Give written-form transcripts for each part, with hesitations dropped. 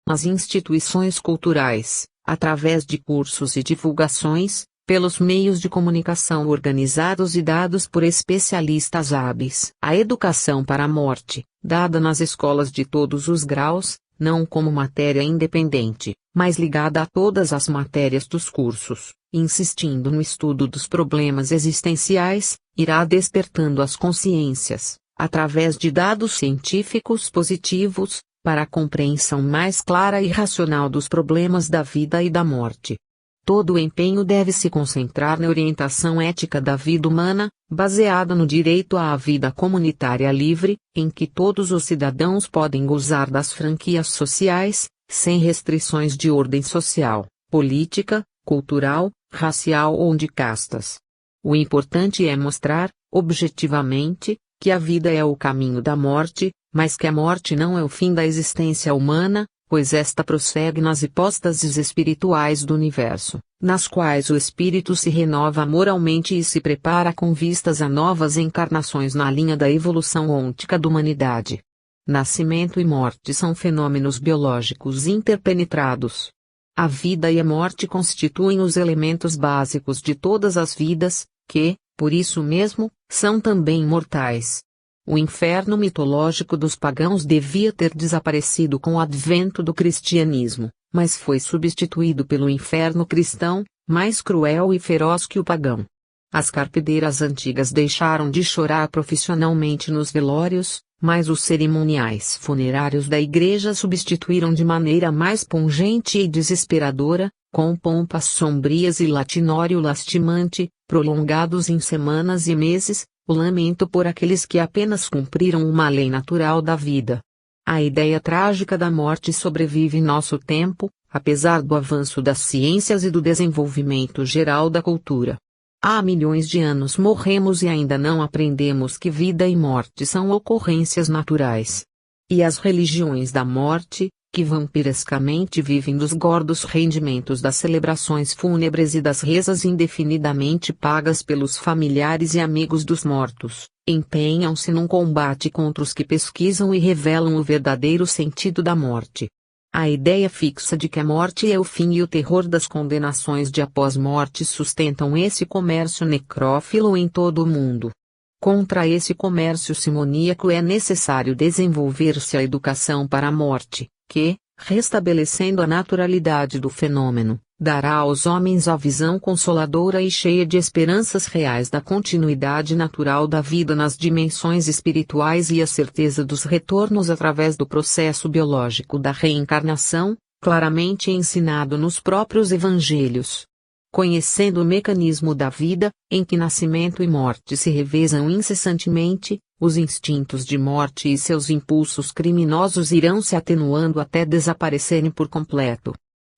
nas instituições culturais, através de cursos e divulgações, pelos meios de comunicação organizados e dados por especialistas hábeis. A educação para a morte, dada nas escolas de todos os graus, não como matéria independente, mas ligada a todas as matérias dos cursos, insistindo no estudo dos problemas existenciais, irá despertando as consciências, através de dados científicos positivos, para a compreensão mais clara e racional dos problemas da vida e da morte. Todo o empenho deve se concentrar na orientação ética da vida humana, baseada no direito à vida comunitária livre, em que todos os cidadãos podem gozar das franquias sociais, sem restrições de ordem social, política, cultural, racial ou de castas. O importante é mostrar, objetivamente, que a vida é o caminho da morte, mas que a morte não é o fim da existência humana, pois esta prossegue nas hipóstases espirituais do universo, nas quais o espírito se renova moralmente e se prepara com vistas a novas encarnações na linha da evolução ôntica da humanidade. Nascimento e morte são fenômenos biológicos interpenetrados. A vida e a morte constituem os elementos básicos de todas as vidas, que, por isso mesmo, são também mortais. O inferno mitológico dos pagãos devia ter desaparecido com o advento do cristianismo, mas foi substituído pelo inferno cristão, mais cruel e feroz que o pagão. As carpideiras antigas deixaram de chorar profissionalmente nos velórios, mas os cerimoniais funerários da igreja substituíram de maneira mais pungente e desesperadora, com pompas sombrias e latinório lastimante, prolongados em semanas e meses, o lamento por aqueles que apenas cumpriram uma lei natural da vida. A ideia trágica da morte sobrevive em nosso tempo, apesar do avanço das ciências e do desenvolvimento geral da cultura. Há milhões de anos morremos e ainda não aprendemos que vida e morte são ocorrências naturais. E as religiões da morte, que vampirescamente vivem dos gordos rendimentos das celebrações fúnebres e das rezas indefinidamente pagas pelos familiares e amigos dos mortos, empenham-se num combate contra os que pesquisam e revelam o verdadeiro sentido da morte. A ideia fixa de que a morte é o fim e o terror das condenações de após-morte sustentam esse comércio necrófilo em todo o mundo. Contra esse comércio simoníaco é necessário desenvolver-se a educação para a morte, que, restabelecendo a naturalidade do fenômeno, dará aos homens a visão consoladora e cheia de esperanças reais da continuidade natural da vida nas dimensões espirituais e a certeza dos retornos através do processo biológico da reencarnação, claramente ensinado nos próprios evangelhos. Conhecendo o mecanismo da vida, em que nascimento e morte se revezam incessantemente, os instintos de morte e seus impulsos criminosos irão se atenuando até desaparecerem por completo.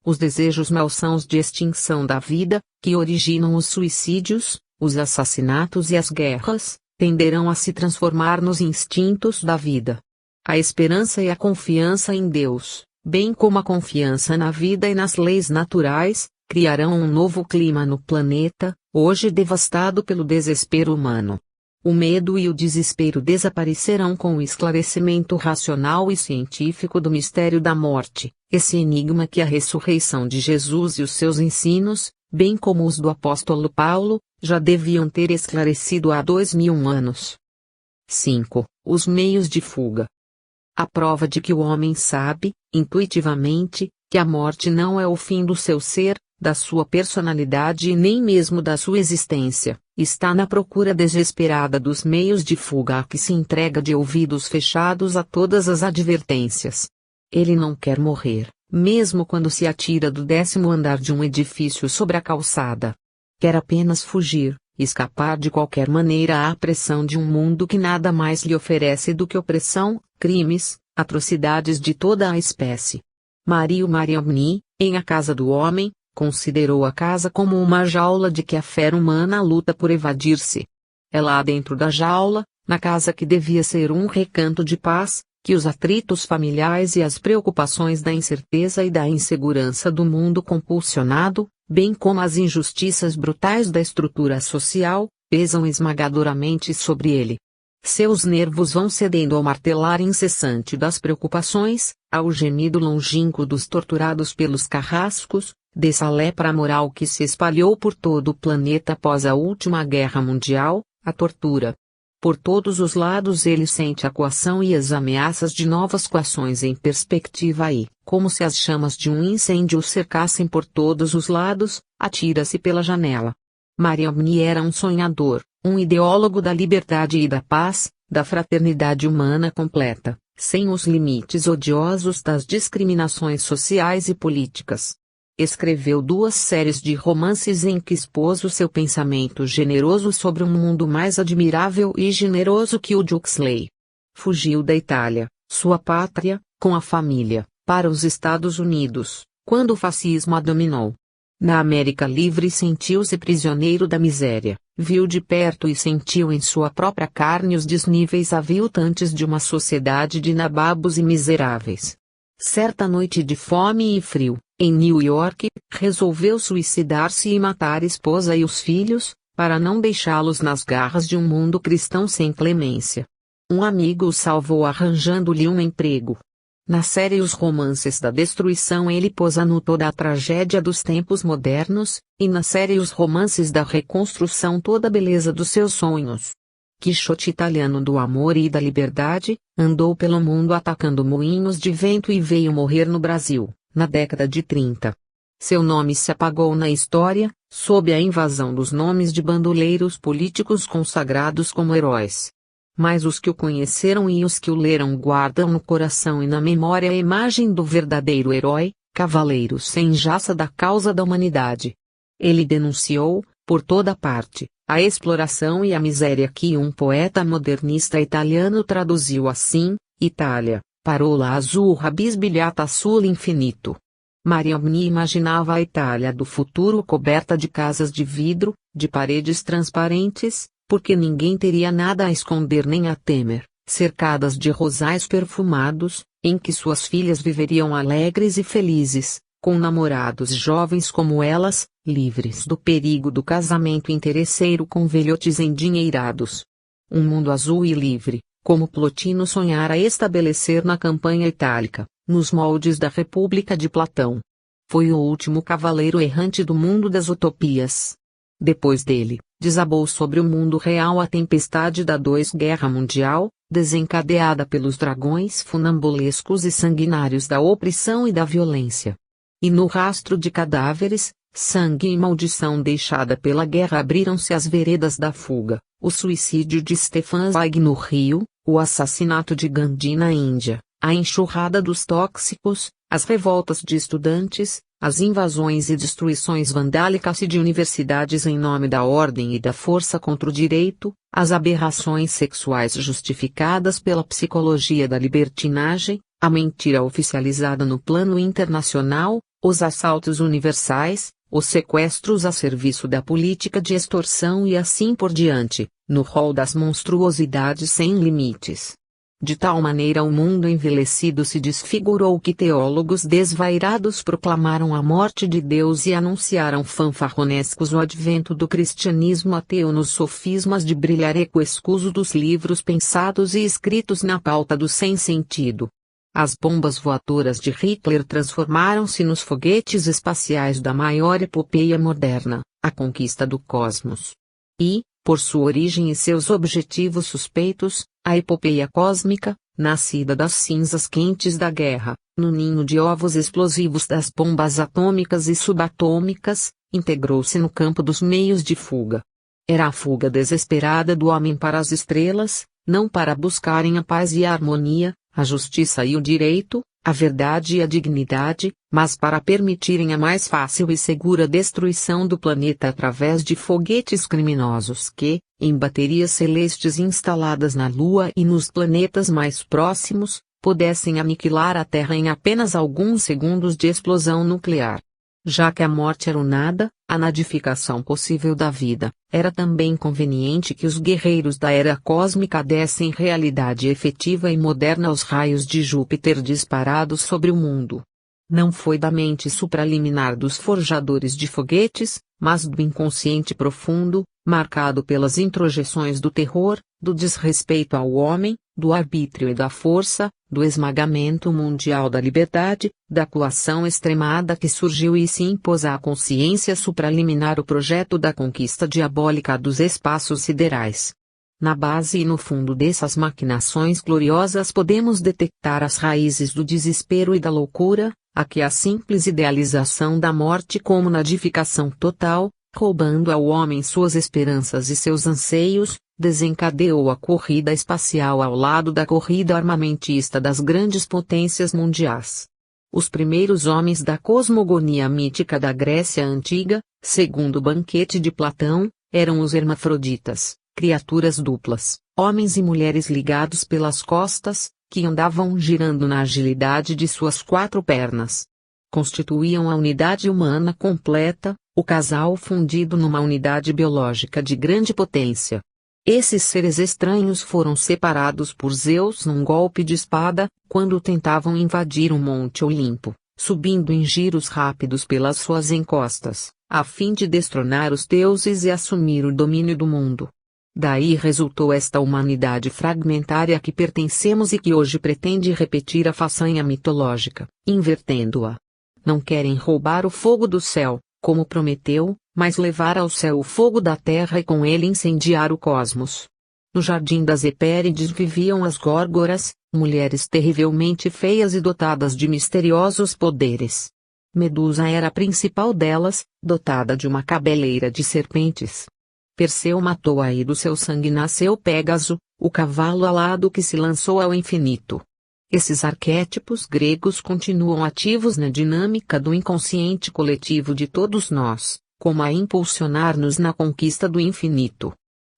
Os desejos malsãos de extinção da vida, que originam os suicídios, os assassinatos e as guerras, tenderão a se transformar nos instintos da vida. A esperança e a confiança em Deus, bem como a confiança na vida e nas leis naturais, criarão um novo clima no planeta, hoje devastado pelo desespero humano. O medo e o desespero desaparecerão com o esclarecimento racional e científico do mistério da morte, esse enigma que a ressurreição de Jesus e os seus ensinos, bem como os do apóstolo Paulo, já deviam ter esclarecido há 2000 anos. 5. Os meios de fuga. A prova de que o homem sabe, intuitivamente, que a morte não é o fim do seu ser, da sua personalidade e nem mesmo da sua existência, está na procura desesperada dos meios de fuga a que se entrega de ouvidos fechados a todas as advertências. Ele não quer morrer, mesmo quando se atira do 10º andar de um edifício sobre a calçada. Quer apenas fugir, escapar de qualquer maneira à pressão de um mundo que nada mais lhe oferece do que opressão, crimes, atrocidades de toda a espécie. Mario Mariamni, em A Casa do Homem, considerou a casa como uma jaula de que a fera humana luta por evadir-se. É lá dentro da jaula, na casa que devia ser um recanto de paz, que os atritos familiares e as preocupações da incerteza e da insegurança do mundo compulsionado, bem como as injustiças brutais da estrutura social, pesam esmagadoramente sobre ele. Seus nervos vão cedendo ao martelar incessante das preocupações, ao gemido longínquo dos torturados pelos carrascos, dessa lepra moral que se espalhou por todo o planeta após a última guerra mundial, a tortura. Por todos os lados ele sente a coação e as ameaças de novas coações em perspectiva e, como se as chamas de um incêndio o cercassem por todos os lados, atira-se pela janela. Mariamne era um sonhador, um ideólogo da liberdade e da paz, da fraternidade humana completa, sem os limites odiosos das discriminações sociais e políticas. Escreveu 2 séries de romances em que expôs o seu pensamento generoso sobre um mundo mais admirável e generoso que o de Huxley. Fugiu da Itália, sua pátria, com a família, para os Estados Unidos, quando o fascismo a dominou. Na América Livre sentiu-se prisioneiro da miséria, viu de perto e sentiu em sua própria carne os desníveis aviltantes de uma sociedade de nababos e miseráveis. Certa noite de fome e frio, em New York, resolveu suicidar-se e matar a esposa e os filhos, para não deixá-los nas garras de um mundo cristão sem clemência. Um amigo o salvou arranjando-lhe um emprego. Na série Os Romances da Destruição ele pôs a nu toda a tragédia dos tempos modernos, e na série Os Romances da Reconstrução toda a beleza dos seus sonhos. Quixote italiano do amor e da liberdade, andou pelo mundo atacando moinhos de vento e veio morrer no Brasil, na década de 30. Seu nome se apagou na história, sob a invasão dos nomes de bandoleiros políticos consagrados como heróis. Mas os que o conheceram e os que o leram guardam no coração e na memória a imagem do verdadeiro herói, cavaleiro sem jaça da causa da humanidade. Ele denunciou, por toda parte, a exploração e a miséria que um poeta modernista italiano traduziu assim: Itália, parola azzurra bisbigliata sull'infinito. Mariamne imaginava a Itália do futuro coberta de casas de vidro, de paredes transparentes, porque ninguém teria nada a esconder nem a temer, cercadas de rosais perfumados, em que suas filhas viveriam alegres e felizes, com namorados jovens como elas, livres do perigo do casamento interesseiro com velhotes endinheirados. Um mundo azul e livre, como Plotino sonhara estabelecer na campanha itálica, nos moldes da República de Platão. Foi o último cavaleiro errante do mundo das utopias. Depois dele, desabou sobre o mundo real a tempestade da Guerra Mundial, desencadeada pelos dragões funambulescos e sanguinários da opressão e da violência. E no rastro de cadáveres, sangue e maldição deixada pela guerra abriram-se as veredas da fuga, o suicídio de Stefan Zweig no Rio, o assassinato de Gandhi na Índia, a enxurrada dos tóxicos, as revoltas de estudantes, as invasões e destruições vandálicas de universidades em nome da ordem e da força contra o direito, as aberrações sexuais justificadas pela psicologia da libertinagem, a mentira oficializada no plano internacional, os assaltos universais, os sequestros a serviço da política de extorsão e assim por diante, no rol das monstruosidades sem limites. De tal maneira o mundo envelhecido se desfigurou que teólogos desvairados proclamaram a morte de Deus e anunciaram fanfarronescos o advento do cristianismo ateu nos sofismas de brilhareco escuso dos livros pensados e escritos na pauta do sem sentido. As bombas voadoras de Hitler transformaram-se nos foguetes espaciais da maior epopeia moderna, a conquista do cosmos. E, por sua origem e seus objetivos suspeitos, a epopeia cósmica, nascida das cinzas quentes da guerra, no ninho de ovos explosivos das bombas atômicas e subatômicas, integrou-se no campo dos meios de fuga. Era a fuga desesperada do homem para as estrelas, não para buscarem a paz e a harmonia, a justiça e o direito, a verdade e a dignidade, mas para permitirem a mais fácil e segura destruição do planeta através de foguetes criminosos que, em baterias celestes instaladas na Lua e nos planetas mais próximos, pudessem aniquilar a Terra em apenas alguns segundos de explosão nuclear. Já que a morte era o nada, a nadificação possível da vida, era também conveniente que os guerreiros da era cósmica dessem realidade efetiva e moderna aos raios de Júpiter disparados sobre o mundo. Não foi da mente supraliminar dos forjadores de foguetes, mas do inconsciente profundo, marcado pelas introjeções do terror, do desrespeito ao homem, do arbítrio e da força, do esmagamento mundial da liberdade, da coação extremada que surgiu e se impôs à consciência supraliminar o projeto da conquista diabólica dos espaços siderais. Na base e no fundo dessas maquinações gloriosas podemos detectar as raízes do desespero e da loucura, a que a simples idealização da morte como nadificação total, roubando ao homem suas esperanças e seus anseios, desencadeou a corrida espacial ao lado da corrida armamentista das grandes potências mundiais. Os primeiros homens da cosmogonia mítica da Grécia Antiga, segundo o banquete de Platão, eram os hermafroditas, criaturas duplas, homens e mulheres ligados pelas costas, que andavam girando na agilidade de suas 4 pernas. Constituíam a unidade humana completa, o casal fundido numa unidade biológica de grande potência. Esses seres estranhos foram separados por Zeus num golpe de espada, quando tentavam invadir o Monte Olimpo, subindo em giros rápidos pelas suas encostas, a fim de destronar os deuses e assumir o domínio do mundo. Daí resultou esta humanidade fragmentária a que pertencemos e que hoje pretende repetir a façanha mitológica, invertendo-a. Não querem roubar o fogo do céu, como Prometeu, mas levar ao céu o fogo da terra e com ele incendiar o cosmos. No jardim das Hespérides viviam as górgoras, mulheres terrivelmente feias e dotadas de misteriosos poderes. Medusa era a principal delas, dotada de uma cabeleira de serpentes. Perseu matou-a e do seu sangue nasceu Pégaso, o cavalo alado que se lançou ao infinito. Esses arquétipos gregos continuam ativos na dinâmica do inconsciente coletivo de todos nós, como a impulsionar-nos na conquista do infinito.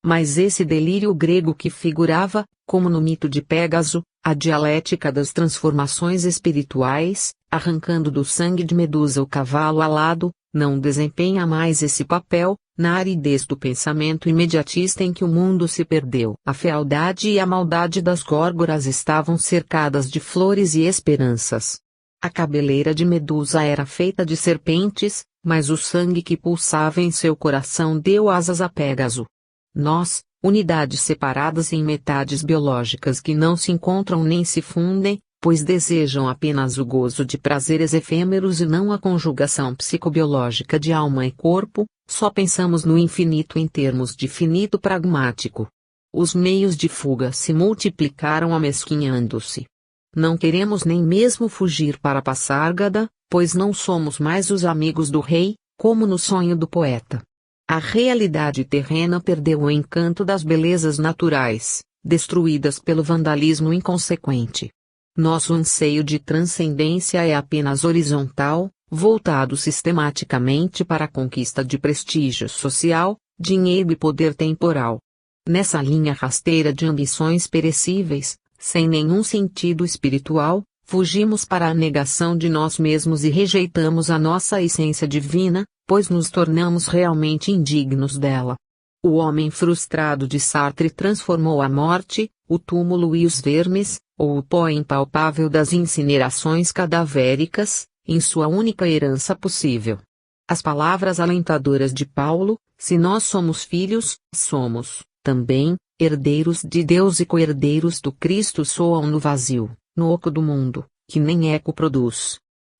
Mas esse delírio grego que figurava, como no mito de Pégaso, a dialética das transformações espirituais, arrancando do sangue de Medusa o cavalo alado, não desempenha mais esse papel, na aridez do pensamento imediatista em que o mundo se perdeu. A fealdade e a maldade das górgoras estavam cercadas de flores e esperanças. A cabeleira de Medusa era feita de serpentes, mas o sangue que pulsava em seu coração deu asas a Pégaso. Nós, unidades separadas em metades biológicas que não se encontram nem se fundem, pois desejam apenas o gozo de prazeres efêmeros e não a conjugação psicobiológica de alma e corpo, só pensamos no infinito em termos de finito pragmático. Os meios de fuga se multiplicaram amesquinhando-se. Não queremos nem mesmo fugir para Passárgada, pois não somos mais os amigos do rei, como no sonho do poeta. A realidade terrena perdeu o encanto das belezas naturais, destruídas pelo vandalismo inconsequente. Nosso anseio de transcendência é apenas horizontal, voltado sistematicamente para a conquista de prestígio social, dinheiro e poder temporal. Nessa linha rasteira de ambições perecíveis, sem nenhum sentido espiritual, fugimos para a negação de nós mesmos e rejeitamos a nossa essência divina, pois nos tornamos realmente indignos dela. O homem frustrado de Sartre transformou a morte, o túmulo e os vermes, ou o pó impalpável das incinerações cadavéricas, em sua única herança possível. As palavras alentadoras de Paulo, se nós somos filhos, somos, também, herdeiros de Deus e co-herdeiros do Cristo, soam no vazio, no oco do mundo, que nem eco produz.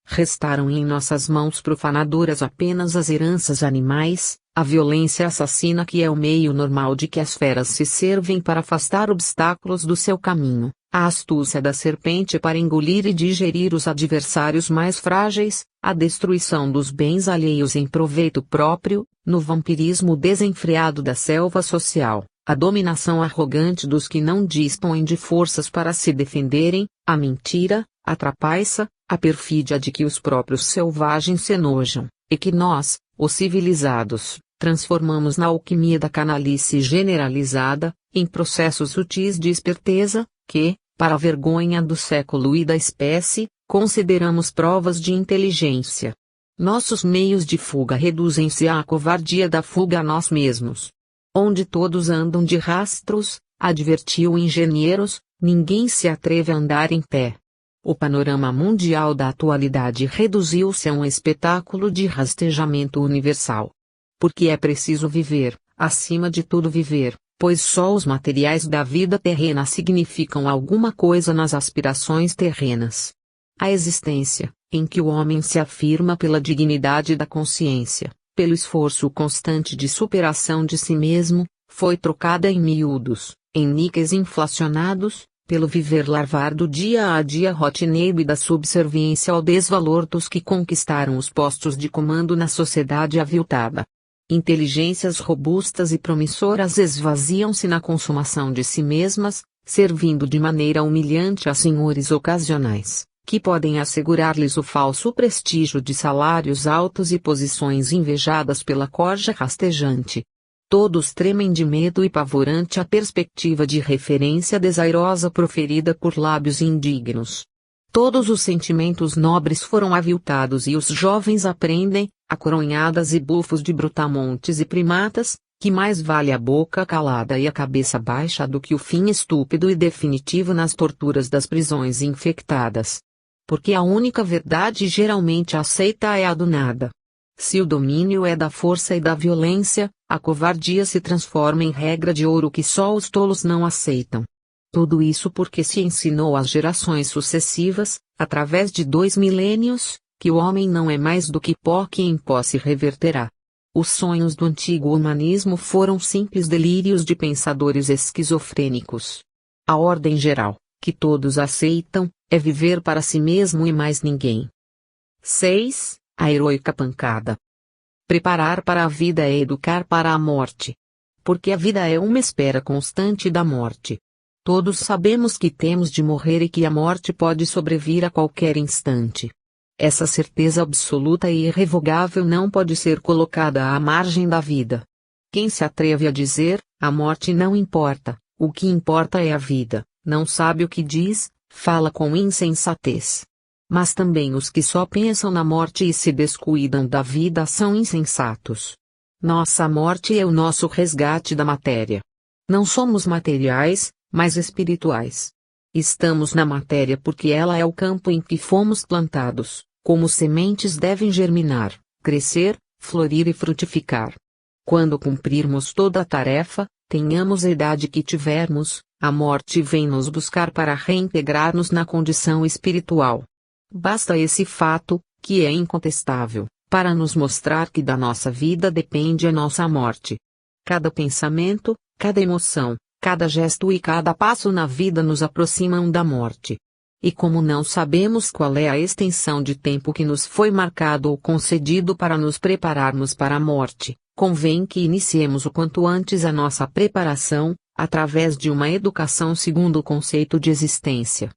Restaram em nossas mãos profanadoras apenas as heranças animais, a violência assassina que é o meio normal de que as feras se servem para afastar obstáculos do seu caminho, a astúcia da serpente para engolir e digerir os adversários mais frágeis, a destruição dos bens alheios em proveito próprio, no vampirismo desenfreado da selva social, a dominação arrogante dos que não dispõem de forças para se defenderem, a mentira, a trapaça, a perfídia de que os próprios selvagens se enojam, e que nós, os civilizados, transformamos na alquimia da canalice generalizada, em processos sutis de esperteza, que, para a vergonha do século e da espécie, consideramos provas de inteligência. Nossos meios de fuga reduzem-se à covardia da fuga a nós mesmos. Onde todos andam de rastros, advertiu o engenheiros, ninguém se atreve a andar em pé. O panorama mundial da atualidade reduziu-se a um espetáculo de rastejamento universal. Porque é preciso viver, acima de tudo viver, pois só os materiais da vida terrena significam alguma coisa nas aspirações terrenas. A existência, em que o homem se afirma pela dignidade da consciência, pelo esforço constante de superação de si mesmo, foi trocada em miúdos, em níqueis inflacionados, pelo viver larvar do dia a dia rotineiro e da subserviência ao desvalor dos que conquistaram os postos de comando na sociedade aviltada. Inteligências robustas e promissoras esvaziam-se na consumação de si mesmas, servindo de maneira humilhante a senhores ocasionais, que podem assegurar-lhes o falso prestígio de salários altos e posições invejadas pela corja rastejante. Todos tremem de medo e pavor ante a perspectiva de referência desairosa proferida por lábios indignos. Todos os sentimentos nobres foram aviltados e os jovens aprendem, a coronhadas e bufos de brutamontes e primatas, que mais vale a boca calada e a cabeça baixa do que o fim estúpido e definitivo nas torturas das prisões infectadas. Porque a única verdade geralmente aceita é a do nada. Se o domínio é da força e da violência, a covardia se transforma em regra de ouro que só os tolos não aceitam. Tudo isso porque se ensinou às gerações sucessivas, através de 2 milênios, que o homem não é mais do que pó que em pó se reverterá. Os sonhos do antigo humanismo foram simples delírios de pensadores esquizofrênicos. A ordem geral, que todos aceitam, é viver para si mesmo e mais ninguém. 6. A heroica pancada. Preparar para a vida é educar para a morte. Porque a vida é uma espera constante da morte. Todos sabemos que temos de morrer e que a morte pode sobrevir a qualquer instante. Essa certeza absoluta e irrevogável não pode ser colocada à margem da vida. Quem se atreve a dizer, a morte não importa, o que importa é a vida, não sabe o que diz, fala com insensatez. Mas também os que só pensam na morte e se descuidam da vida são insensatos. Nossa morte é o nosso resgate da matéria. Não somos materiais, mas espirituais. Estamos na matéria porque ela é o campo em que fomos plantados, como sementes devem germinar, crescer, florir e frutificar. Quando cumprirmos toda a tarefa, tenhamos a idade que tivermos, a morte vem nos buscar para reintegrar-nos na condição espiritual. Basta esse fato, que é incontestável, para nos mostrar que da nossa vida depende a nossa morte. Cada pensamento, cada emoção, cada gesto e cada passo na vida nos aproximam da morte. E como não sabemos qual é a extensão de tempo que nos foi marcado ou concedido para nos prepararmos para a morte, convém que iniciemos o quanto antes a nossa preparação, através de uma educação segundo o conceito de existência.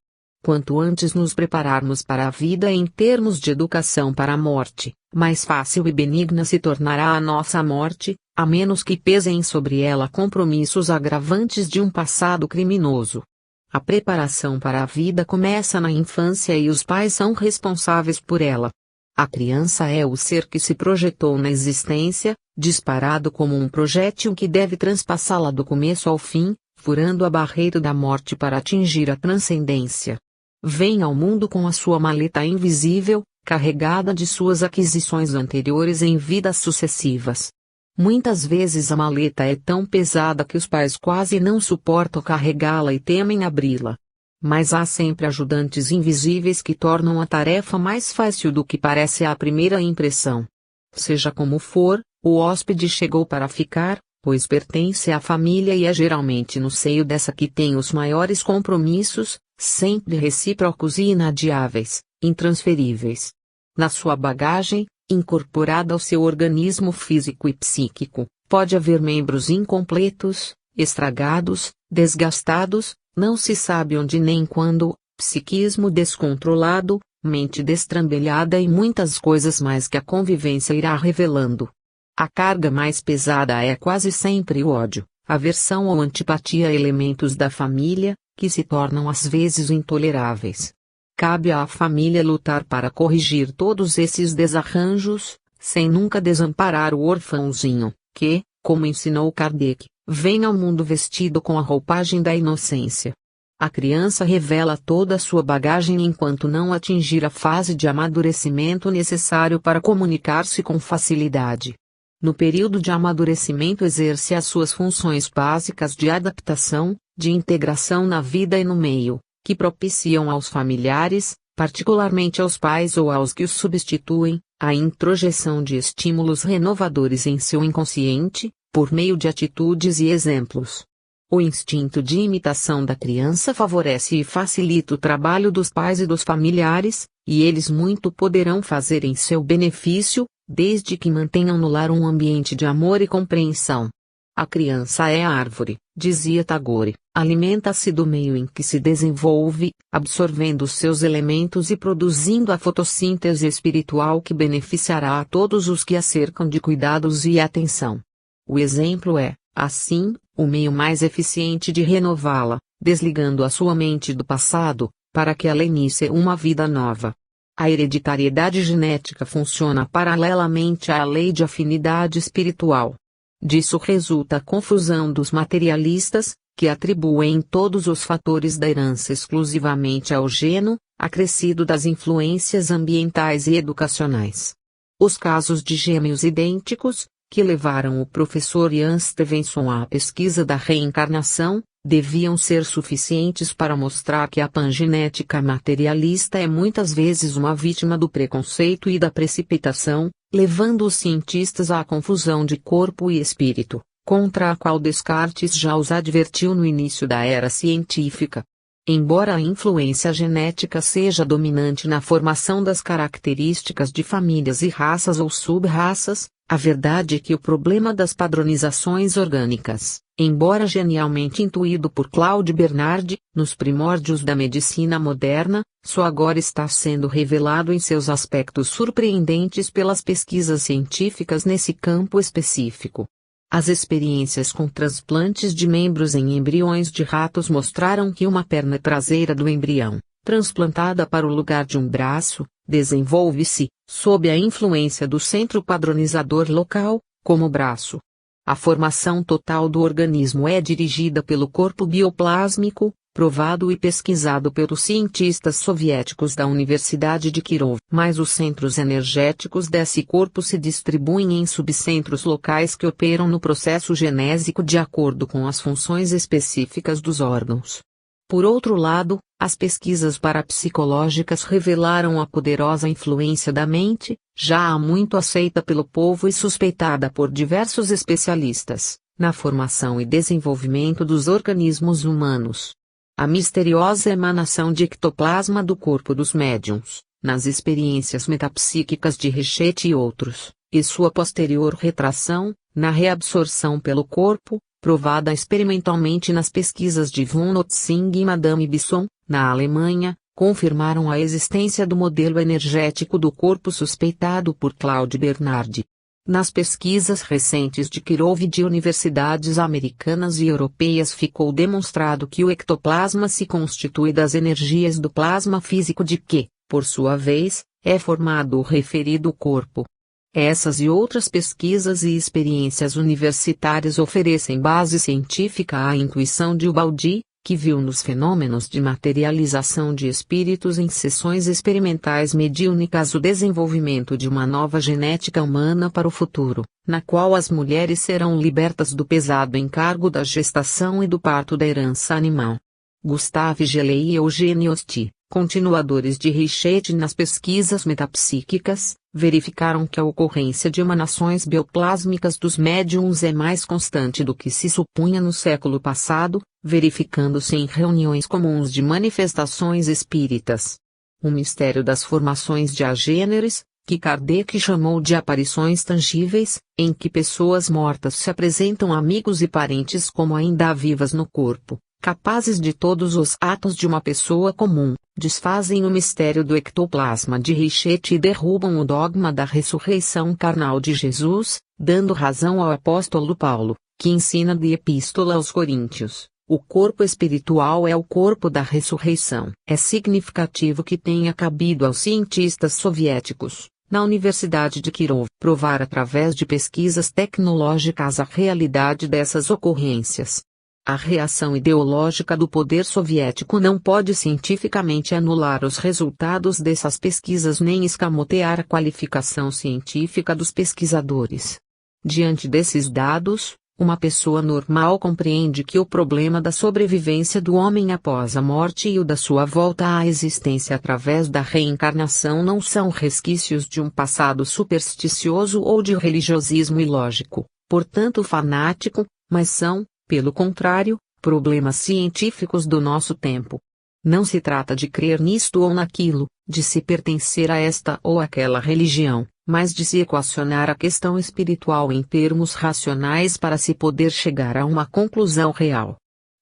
Quanto antes nos prepararmos para a vida em termos de educação para a morte, mais fácil e benigna se tornará a nossa morte, a menos que pesem sobre ela compromissos agravantes de um passado criminoso. A preparação para a vida começa na infância e os pais são responsáveis por ela. A criança é o ser que se projetou na existência, disparado como um projétil que deve transpassá-la do começo ao fim, furando a barreira da morte para atingir a transcendência. Vem ao mundo com a sua maleta invisível, carregada de suas aquisições anteriores em vidas sucessivas. Muitas vezes a maleta é tão pesada que os pais quase não suportam carregá-la e temem abri-la. Mas há sempre ajudantes invisíveis que tornam a tarefa mais fácil do que parece à primeira impressão. Seja como for, o hóspede chegou para ficar, pois pertence à família e é geralmente no seio dessa que tem os maiores compromissos, sempre recíprocos e inadiáveis, intransferíveis. Na sua bagagem, incorporada ao seu organismo físico e psíquico, pode haver membros incompletos, estragados, desgastados, não se sabe onde nem quando, psiquismo descontrolado, mente destrambelhada e muitas coisas mais que a convivência irá revelando. A carga mais pesada é quase sempre o ódio, aversão ou antipatia a elementos da família, que se tornam às vezes intoleráveis. Cabe à família lutar para corrigir todos esses desarranjos, sem nunca desamparar o orfãozinho, que, como ensinou Kardec, vem ao mundo vestido com a roupagem da inocência. A criança revela toda a sua bagagem enquanto não atingir a fase de amadurecimento necessário para comunicar-se com facilidade. No período de amadurecimento exerce as suas funções básicas de adaptação, de integração na vida e no meio, que propiciam aos familiares, particularmente aos pais ou aos que os substituem, a introjeção de estímulos renovadores em seu inconsciente, por meio de atitudes e exemplos. O instinto de imitação da criança favorece e facilita o trabalho dos pais e dos familiares, e eles muito poderão fazer em seu benefício, desde que mantenham no lar um ambiente de amor e compreensão. A criança é a árvore, dizia Tagore, alimenta-se do meio em que se desenvolve, absorvendo os seus elementos e produzindo a fotossíntese espiritual que beneficiará a todos os que a cercam de cuidados e atenção. O exemplo é, assim, o meio mais eficiente de renová-la, desligando a sua mente do passado, para que ela inicie uma vida nova. A hereditariedade genética funciona paralelamente à lei de afinidade espiritual. Disso resulta a confusão dos materialistas, que atribuem todos os fatores da herança exclusivamente ao geno, acrescido das influências ambientais e educacionais. Os casos de gêmeos idênticos, que levaram o professor Ian Stevenson à pesquisa da reencarnação, deviam ser suficientes para mostrar que a pangenética materialista é muitas vezes uma vítima do preconceito e da precipitação, levando os cientistas à confusão de corpo e espírito, contra a qual Descartes já os advertiu no início da era científica. Embora a influência genética seja dominante na formação das características de famílias e raças ou sub-raças, a verdade é que o problema das padronizações orgânicas, embora genialmente intuído por Claude Bernard, nos primórdios da medicina moderna, só agora está sendo revelado em seus aspectos surpreendentes pelas pesquisas científicas nesse campo específico. As experiências com transplantes de membros em embriões de ratos mostraram que uma perna traseira do embrião, transplantada para o lugar de um braço, desenvolve-se, sob a influência do centro padronizador local, como braço. A formação total do organismo é dirigida pelo corpo bioplásmico, provado e pesquisado pelos cientistas soviéticos da Universidade de Kirov. Mas os centros energéticos desse corpo se distribuem em subcentros locais que operam no processo genésico de acordo com as funções específicas dos órgãos. Por outro lado, as pesquisas parapsicológicas revelaram a poderosa influência da mente, já há muito aceita pelo povo e suspeitada por diversos especialistas, na formação e desenvolvimento dos organismos humanos. A misteriosa emanação de ectoplasma do corpo dos médiuns, nas experiências metapsíquicas de Richetti e outros, e sua posterior retração, na reabsorção pelo corpo, provada experimentalmente nas pesquisas de von Notzing e Madame Bisson, na Alemanha, confirmaram a existência do modelo energético do corpo suspeitado por Claude Bernard. Nas pesquisas recentes de Kirov e de universidades americanas e europeias ficou demonstrado que o ectoplasma se constitui das energias do plasma físico de que, por sua vez, é formado o referido corpo. Essas e outras pesquisas e experiências universitárias oferecem base científica à intuição de Ubaldi, que viu nos fenômenos de materialização de espíritos em sessões experimentais mediúnicas o desenvolvimento de uma nova genética humana para o futuro, na qual as mulheres serão libertas do pesado encargo da gestação e do parto da herança animal. Gustave Gelei e Eugène Osti, continuadores de Richetti nas pesquisas metapsíquicas, verificaram que a ocorrência de emanações bioplásmicas dos médiums é mais constante do que se supunha no século passado, verificando-se em reuniões comuns de manifestações espíritas. O mistério das formações de agêneres, que Kardec chamou de aparições tangíveis, em que pessoas mortas se apresentam a amigos e parentes como ainda vivas no corpo, capazes de todos os atos de uma pessoa comum, desfazem o mistério do ectoplasma de Richetti e derrubam o dogma da ressurreição carnal de Jesus, dando razão ao apóstolo Paulo, que ensina de Epístola aos Coríntios: o corpo espiritual é o corpo da ressurreição. É significativo que tenha cabido aos cientistas soviéticos, na Universidade de Kirov, provar através de pesquisas tecnológicas a realidade dessas ocorrências. A reação ideológica do poder soviético não pode cientificamente anular os resultados dessas pesquisas nem escamotear a qualificação científica dos pesquisadores. Diante desses dados, uma pessoa normal compreende que o problema da sobrevivência do homem após a morte e o da sua volta à existência através da reencarnação não são resquícios de um passado supersticioso ou de religiosismo ilógico, portanto fanático, mas são, pelo contrário, problemas científicos do nosso tempo. Não se trata de crer nisto ou naquilo, de se pertencer a esta ou aquela religião, mas de se equacionar a questão espiritual em termos racionais para se poder chegar a uma conclusão real.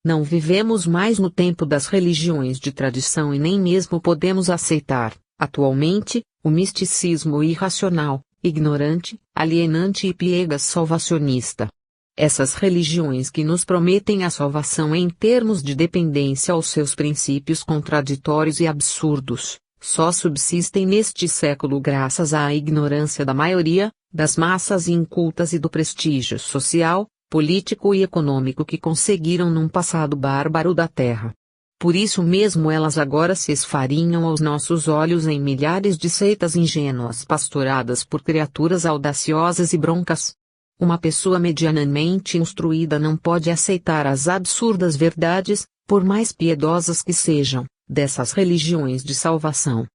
Não vivemos mais no tempo das religiões de tradição e nem mesmo podemos aceitar, atualmente, o misticismo irracional, ignorante, alienante e piegas salvacionista. Essas religiões que nos prometem a salvação em termos de dependência aos seus princípios contraditórios e absurdos, só subsistem neste século graças à ignorância da maioria, das massas incultas e do prestígio social, político e econômico que conseguiram num passado bárbaro da Terra. Por isso mesmo elas agora se esfarinham aos nossos olhos em milhares de seitas ingênuas pastoradas por criaturas audaciosas e broncas. Uma pessoa medianamente instruída não pode aceitar as absurdas verdades, por mais piedosas que sejam, dessas religiões de salvação.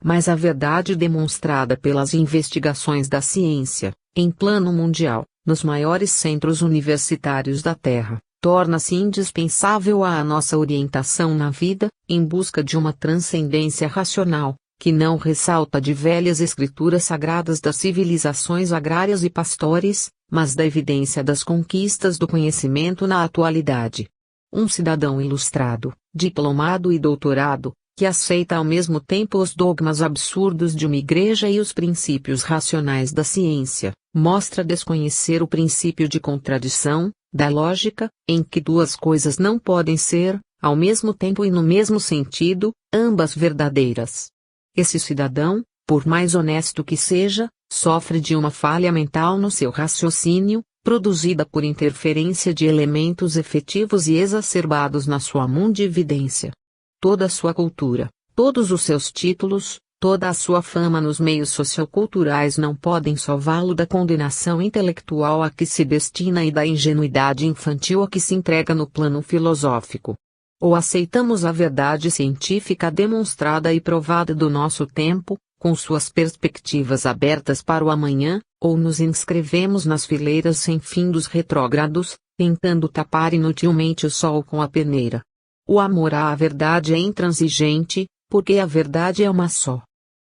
Mas a verdade demonstrada pelas investigações da ciência, em plano mundial, nos maiores centros universitários da Terra, torna-se indispensável à nossa orientação na vida, em busca de uma transcendência racional, que não ressalta de velhas escrituras sagradas das civilizações agrárias e pastores, mas da evidência das conquistas do conhecimento na atualidade. Um cidadão ilustrado, diplomado e doutorado, que aceita ao mesmo tempo os dogmas absurdos de uma igreja e os princípios racionais da ciência, mostra desconhecer o princípio de contradição, da lógica, em que duas coisas não podem ser, ao mesmo tempo e no mesmo sentido, ambas verdadeiras. Esse cidadão, por mais honesto que seja, sofre de uma falha mental no seu raciocínio, produzida por interferência de elementos efetivos e exacerbados na sua mundividência. Toda a sua cultura, todos os seus títulos, toda a sua fama nos meios socioculturais não podem salvá-lo da condenação intelectual a que se destina e da ingenuidade infantil a que se entrega no plano filosófico. Ou aceitamos a verdade científica demonstrada e provada do nosso tempo, com suas perspectivas abertas para o amanhã, ou nos inscrevemos nas fileiras sem fim dos retrógrados, tentando tapar inutilmente o sol com a peneira. O amor à verdade é intransigente, porque a verdade é uma só.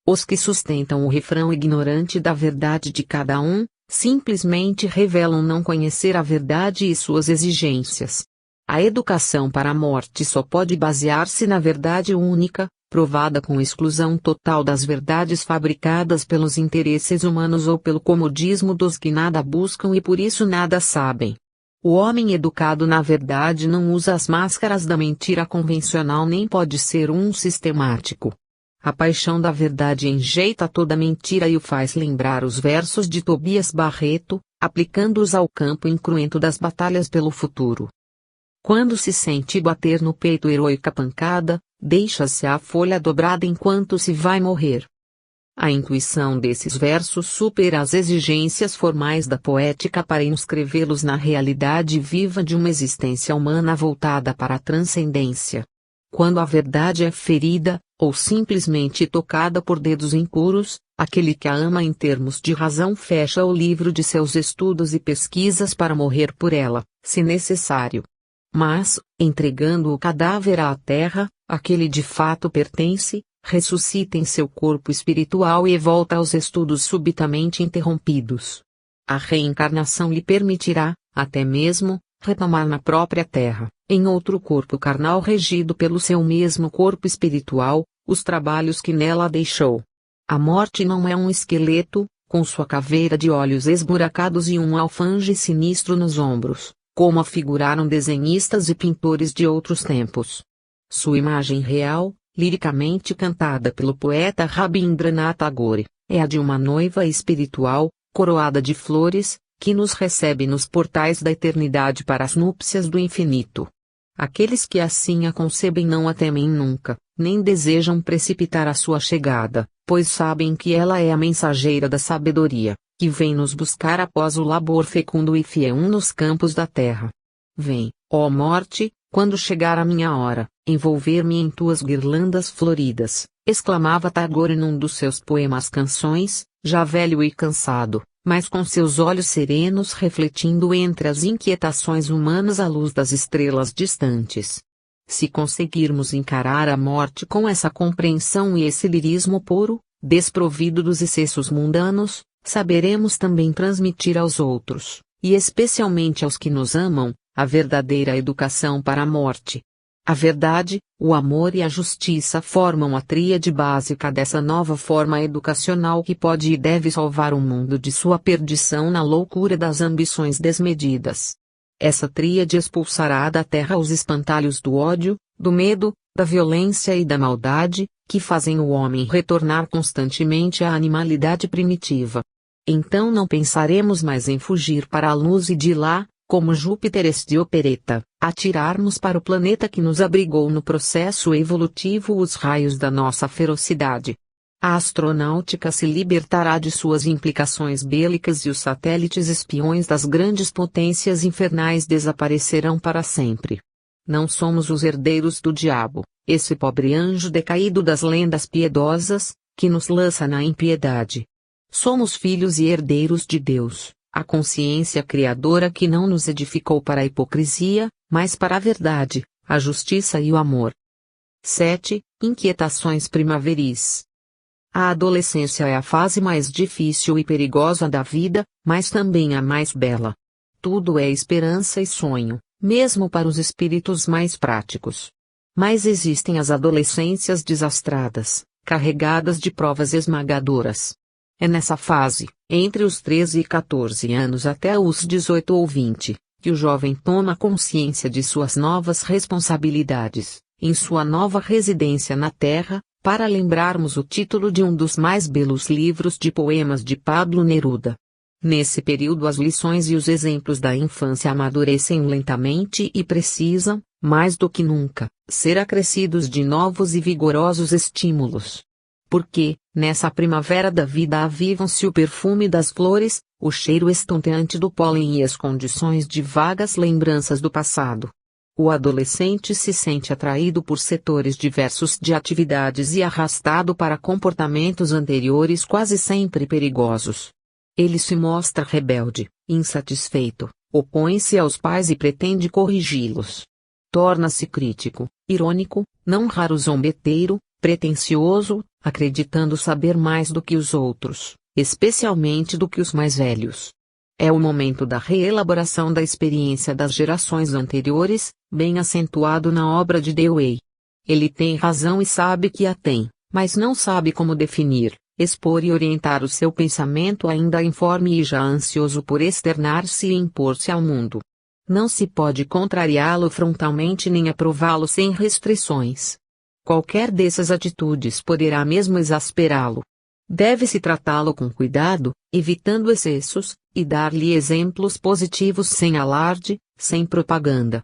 Os que sustentam o refrão ignorante da verdade de cada um, simplesmente revelam não conhecer a verdade e suas exigências. A educação para a morte só pode basear-se na verdade única, provada com exclusão total das verdades fabricadas pelos interesses humanos ou pelo comodismo dos que nada buscam e por isso nada sabem. O homem educado na verdade não usa as máscaras da mentira convencional nem pode ser um sistemático. A paixão da verdade enjeita toda mentira e o faz lembrar os versos de Tobias Barreto, aplicando-os ao campo incruento das batalhas pelo futuro. Quando se sente bater no peito heroica pancada, deixa-se a folha dobrada enquanto se vai morrer. A intuição desses versos supera as exigências formais da poética para inscrevê-los na realidade viva de uma existência humana voltada para a transcendência. Quando a verdade é ferida, ou simplesmente tocada por dedos impuros, aquele que a ama em termos de razão fecha o livro de seus estudos e pesquisas para morrer por ela, se necessário. Mas, entregando o cadáver à terra, aquele de fato pertence, ressuscita em seu corpo espiritual e volta aos estudos subitamente interrompidos. A reencarnação lhe permitirá, até mesmo, retomar na própria terra, em outro corpo carnal regido pelo seu mesmo corpo espiritual, os trabalhos que nela deixou. A morte não é um esqueleto, com sua caveira de olhos esburacados e um alfange sinistro nos ombros, como afiguraram desenhistas e pintores de outros tempos. Sua imagem real, liricamente cantada pelo poeta Rabindranath Tagore, é a de uma noiva espiritual, coroada de flores, que nos recebe nos portais da eternidade para as núpcias do infinito. Aqueles que assim a concebem não a temem nunca, nem desejam precipitar a sua chegada, pois sabem que ela é a mensageira da sabedoria, que vem nos buscar após o labor fecundo e fiel nos campos da terra. Vem, ó morte, quando chegar a minha hora, envolver-me em tuas guirlandas floridas, exclamava Tagore num dos seus poemas Canções, já velho e cansado, mas com seus olhos serenos refletindo entre as inquietações humanas a luz das estrelas distantes. Se conseguirmos encarar a morte com essa compreensão e esse lirismo puro, desprovido dos excessos mundanos, saberemos também transmitir aos outros, e especialmente aos que nos amam, a verdadeira educação para a morte. A verdade, o amor e a justiça formam a tríade básica dessa nova forma educacional que pode e deve salvar o mundo de sua perdição na loucura das ambições desmedidas. Essa tríade expulsará da terra os espantalhos do ódio, do medo, da violência e da maldade, que fazem o homem retornar constantemente à animalidade primitiva. Então não pensaremos mais em fugir para a luz e de lá, como Júpiter de opereta, atirarmos para o planeta que nos abrigou no processo evolutivo os raios da nossa ferocidade. A astronáutica se libertará de suas implicações bélicas e os satélites espiões das grandes potências infernais desaparecerão para sempre. Não somos os herdeiros do diabo, esse pobre anjo decaído das lendas piedosas, que nos lança na impiedade. Somos filhos e herdeiros de Deus, a consciência criadora que não nos edificou para a hipocrisia, mas para a verdade, a justiça e o amor. 7. Inquietações primaveris. A adolescência é a fase mais difícil e perigosa da vida, mas também a mais bela. Tudo é esperança e sonho, mesmo para os espíritos mais práticos. Mas existem as adolescências desastradas, carregadas de provas esmagadoras. É nessa fase, entre os 13 e 14 anos até os 18 ou 20, que o jovem toma consciência de suas novas responsabilidades, em sua nova residência na Terra, para lembrarmos o título de um dos mais belos livros de poemas de Pablo Neruda. Nesse período as lições e os exemplos da infância amadurecem lentamente e precisam, mais do que nunca, ser acrescidos de novos e vigorosos estímulos. Porque, nessa primavera da vida avivam-se o perfume das flores, o cheiro estonteante do pólen e as condições de vagas lembranças do passado. O adolescente se sente atraído por setores diversos de atividades e arrastado para comportamentos anteriores quase sempre perigosos. Ele se mostra rebelde, insatisfeito, opõe-se aos pais e pretende corrigi-los. Torna-se crítico, irônico, não raro zombeteiro, pretensioso, acreditando saber mais do que os outros, especialmente do que os mais velhos. É o momento da reelaboração da experiência das gerações anteriores, bem acentuado na obra de Dewey. Ele tem razão e sabe que a tem, mas não sabe como definir, expor e orientar o seu pensamento ainda informe e já ansioso por externar-se e impor-se ao mundo. Não se pode contrariá-lo frontalmente nem aprová-lo sem restrições. Qualquer dessas atitudes poderá mesmo exasperá-lo. Deve-se tratá-lo com cuidado, evitando excessos, e dar-lhe exemplos positivos sem alarde, sem propaganda.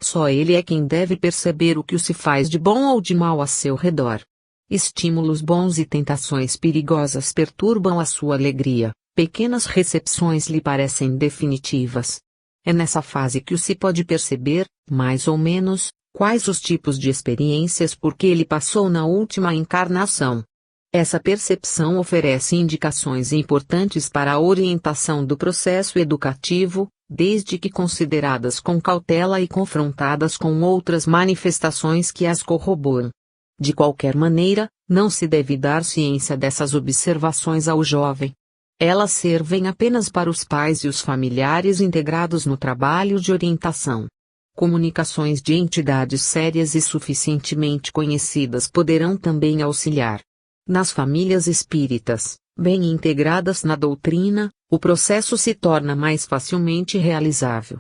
Só ele é quem deve perceber o que se faz de bom ou de mal a seu redor. Estímulos bons e tentações perigosas perturbam a sua alegria, pequenas recepções lhe parecem definitivas. É nessa fase que se pode perceber, mais ou menos, quais os tipos de experiências por que ele passou na última encarnação. Essa percepção oferece indicações importantes para a orientação do processo educativo, desde que consideradas com cautela e confrontadas com outras manifestações que as corroboram. De qualquer maneira, não se deve dar ciência dessas observações ao jovem. Elas servem apenas para os pais e os familiares integrados no trabalho de orientação. Comunicações de entidades sérias e suficientemente conhecidas poderão também auxiliar. Nas famílias espíritas, bem integradas na doutrina, o processo se torna mais facilmente realizável.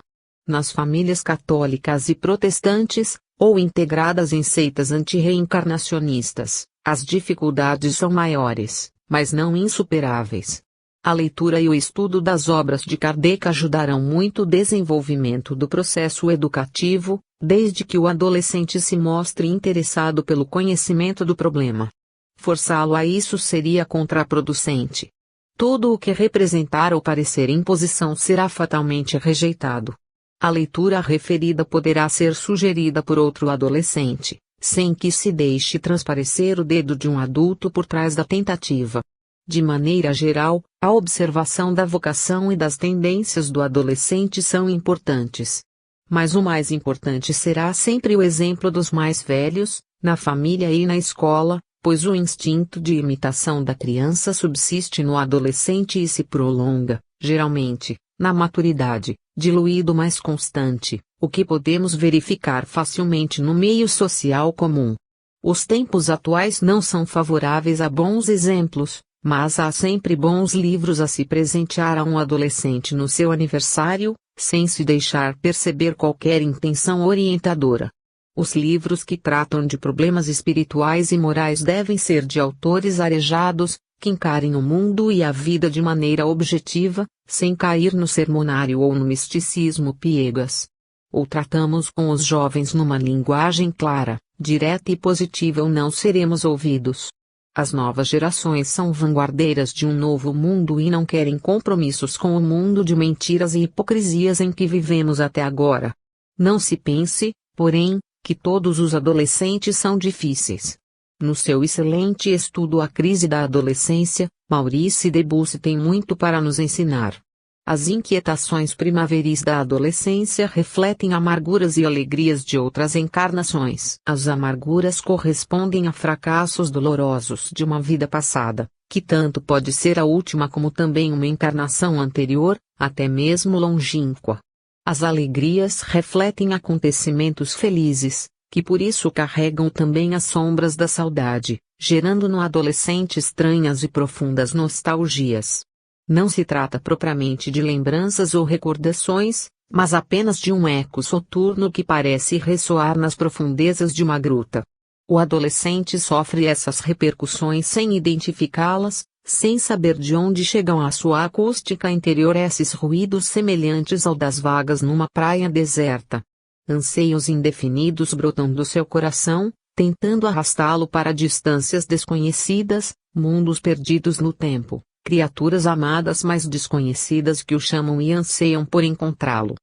Nas famílias católicas e protestantes, ou integradas em seitas antirreencarnacionistas, as dificuldades são maiores, mas não insuperáveis. A leitura e o estudo das obras de Kardec ajudarão muito o desenvolvimento do processo educativo, desde que o adolescente se mostre interessado pelo conhecimento do problema. Forçá-lo a isso seria contraproducente. Tudo o que representar ou parecer imposição será fatalmente rejeitado. A leitura referida poderá ser sugerida por outro adolescente, sem que se deixe transparecer o dedo de um adulto por trás da tentativa. De maneira geral, a observação da vocação e das tendências do adolescente são importantes. Mas o mais importante será sempre o exemplo dos mais velhos, na família e na escola, pois o instinto de imitação da criança subsiste no adolescente e se prolonga, geralmente, na maturidade, diluído mais constante, o que podemos verificar facilmente no meio social comum. Os tempos atuais não são favoráveis a bons exemplos, mas há sempre bons livros a se presentear a um adolescente no seu aniversário, sem se deixar perceber qualquer intenção orientadora. Os livros que tratam de problemas espirituais e morais devem ser de autores arejados, que encarem o mundo e a vida de maneira objetiva, sem cair no sermonário ou no misticismo piegas. Ou tratamos com os jovens numa linguagem clara, direta e positiva ou não seremos ouvidos. As novas gerações são vanguardeiras de um novo mundo e não querem compromissos com o mundo de mentiras e hipocrisias em que vivemos até agora. Não se pense, porém, que todos os adolescentes são difíceis. No seu excelente estudo A Crise da Adolescência, Maurice Debussy tem muito para nos ensinar. As inquietações primaveris da adolescência refletem amarguras e alegrias de outras encarnações. As amarguras correspondem a fracassos dolorosos de uma vida passada, que tanto pode ser a última como também uma encarnação anterior, até mesmo longínqua. As alegrias refletem acontecimentos felizes, que por isso carregam também as sombras da saudade, gerando no adolescente estranhas e profundas nostalgias. Não se trata propriamente de lembranças ou recordações, mas apenas de um eco soturno que parece ressoar nas profundezas de uma gruta. O adolescente sofre essas repercussões sem identificá-las, sem saber de onde chegam à sua acústica interior esses ruídos semelhantes ao das vagas numa praia deserta. Anseios indefinidos brotam do seu coração, tentando arrastá-lo para distâncias desconhecidas, mundos perdidos no tempo. Criaturas amadas mas desconhecidas que o chamam e anseiam por encontrá-lo.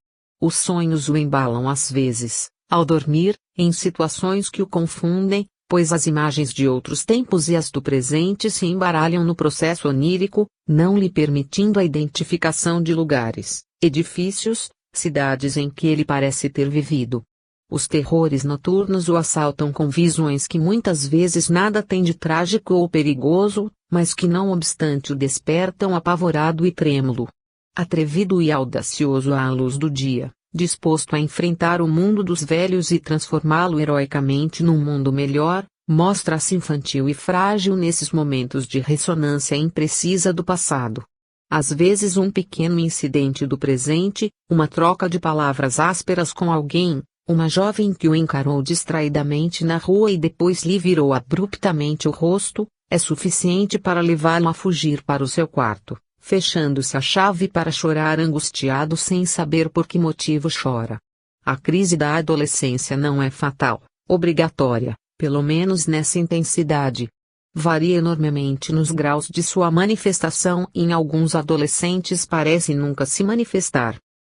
Os sonhos o embalam às vezes, ao dormir, em situações que o confundem, pois as imagens de outros tempos e as do presente se embaralham no processo onírico, não lhe permitindo a identificação de lugares, edifícios, cidades em que ele parece ter vivido. Os terrores noturnos o assaltam com visões que muitas vezes nada têm de trágico ou perigoso, mas que não obstante o despertam apavorado e trêmulo. Atrevido e audacioso à luz do dia, disposto a enfrentar o mundo dos velhos e transformá-lo heroicamente num mundo melhor, mostra-se infantil e frágil nesses momentos de ressonância imprecisa do passado. Às vezes um pequeno incidente do presente, uma troca de palavras ásperas com alguém, uma jovem que o encarou distraidamente na rua e depois lhe virou abruptamente o rosto, é suficiente para levá-lo a fugir para o seu quarto, fechando-se a chave para chorar angustiado sem saber por que motivo chora. A crise da adolescência não é fatal, obrigatória, pelo menos nessa intensidade. Varia enormemente nos graus de sua manifestação e em alguns adolescentes parece nunca se manifestar.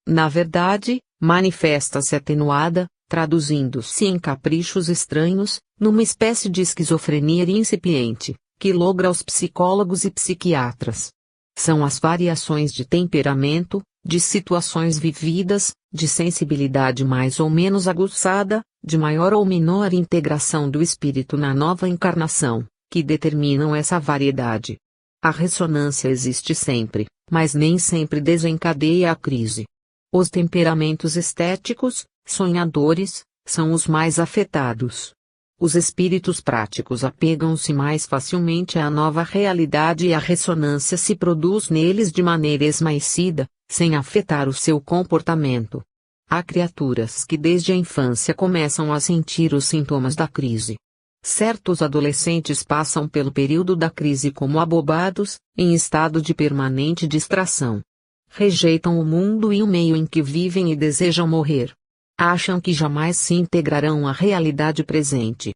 Na verdade, manifesta-se atenuada, traduzindo-se em caprichos estranhos, numa espécie de esquizofrenia incipiente, que logra os psicólogos e psiquiatras. São as variações de temperamento, de situações vividas, de sensibilidade mais ou menos aguçada, de maior ou menor integração do espírito na nova encarnação, que determinam essa variedade. A ressonância existe sempre, mas nem sempre desencadeia a crise. Os temperamentos estéticos, sonhadores, são os mais afetados. Os espíritos práticos apegam-se mais facilmente à nova realidade e a ressonância se produz neles de maneira esmaecida, sem afetar o seu comportamento. Há criaturas que desde a infância começam a sentir os sintomas da crise. Certos adolescentes passam pelo período da crise como abobados, em estado de permanente distração. Rejeitam o mundo e o meio em que vivem e desejam morrer. Acham que jamais se integrarão à realidade presente.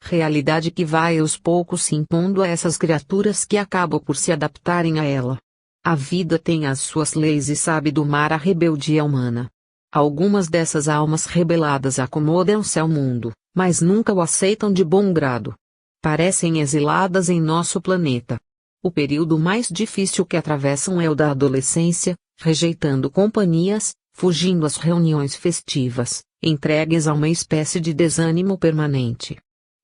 realidade que vai aos poucos se impondo a essas criaturas que acabam por se adaptarem a ela. A vida tem as suas leis e sabe domar a rebeldia humana. Algumas dessas almas rebeladas acomodam-se ao mundo, mas nunca o aceitam de bom grado. Parecem exiladas em nosso planeta. O período mais difícil que atravessam é o da adolescência, rejeitando companhias, fugindo às reuniões festivas, entregues a uma espécie de desânimo permanente.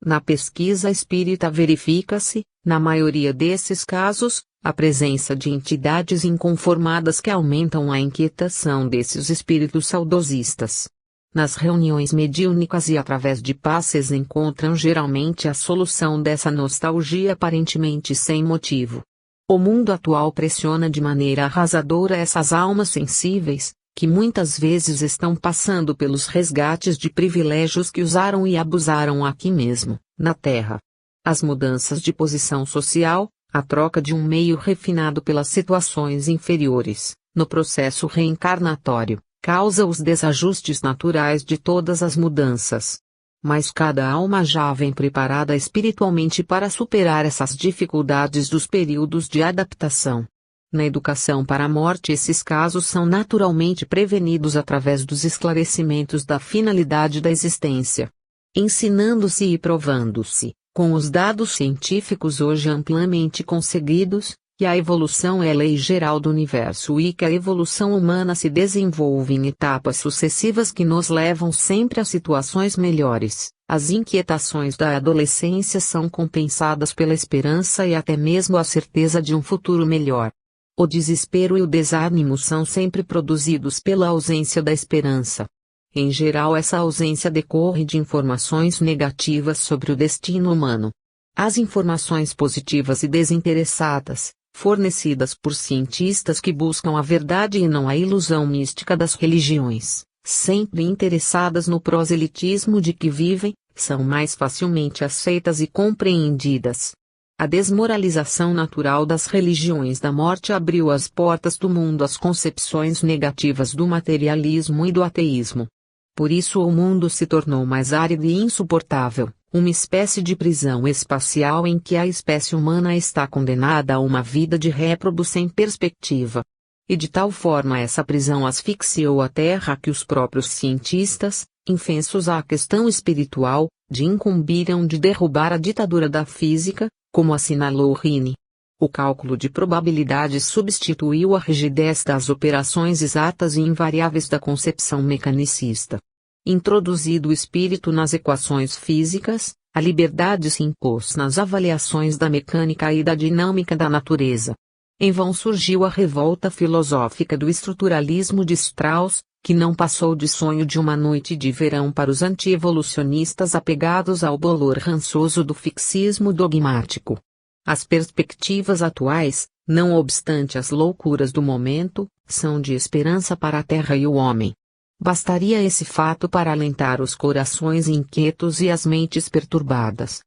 Na pesquisa espírita verifica-se, na maioria desses casos, a presença de entidades inconformadas que aumentam a inquietação desses espíritos saudosistas. Nas reuniões mediúnicas e através de passes encontram geralmente a solução dessa nostalgia aparentemente sem motivo. O mundo atual pressiona de maneira arrasadora essas almas sensíveis, que muitas vezes estão passando pelos resgates de privilégios que usaram e abusaram aqui mesmo, na Terra. As mudanças de posição social, a troca de um meio refinado pelas situações inferiores, no processo reencarnatório, causa os desajustes naturais de todas as mudanças. Mas cada alma já vem preparada espiritualmente para superar essas dificuldades dos períodos de adaptação. Na educação para a morte, esses casos são naturalmente prevenidos através dos esclarecimentos da finalidade da existência. Ensinando-se e provando-se, com os dados científicos hoje amplamente conseguidos, que a evolução é a lei geral do universo e que a evolução humana se desenvolve em etapas sucessivas que nos levam sempre a situações melhores, as inquietações da adolescência são compensadas pela esperança e até mesmo a certeza de um futuro melhor. O desespero e o desânimo são sempre produzidos pela ausência da esperança. Em geral, essa ausência decorre de informações negativas sobre o destino humano. As informações positivas e desinteressadas, fornecidas por cientistas que buscam a verdade e não a ilusão mística das religiões, sempre interessadas no proselitismo de que vivem, são mais facilmente aceitas e compreendidas. A desmoralização natural das religiões da morte abriu as portas do mundo às concepções negativas do materialismo e do ateísmo. Por isso o mundo se tornou mais árido e insuportável, uma espécie de prisão espacial em que a espécie humana está condenada a uma vida de réprobo sem perspectiva. E de tal forma essa prisão asfixiou a Terra que os próprios cientistas, infensos à questão espiritual, incumbiram de derrubar a ditadura da física, como assinalou Rini. O cálculo de probabilidades substituiu a rigidez das operações exatas e invariáveis da concepção mecanicista. Introduzido o espírito nas equações físicas, a liberdade se impôs nas avaliações da mecânica e da dinâmica da natureza. Em vão surgiu a revolta filosófica do estruturalismo de Strauss, que não passou de sonho de uma noite de verão para os anti-evolucionistas apegados ao bolor rançoso do fixismo dogmático. As perspectivas atuais, não obstante as loucuras do momento, são de esperança para a Terra e o homem. Bastaria esse fato para alentar os corações inquietos e as mentes perturbadas.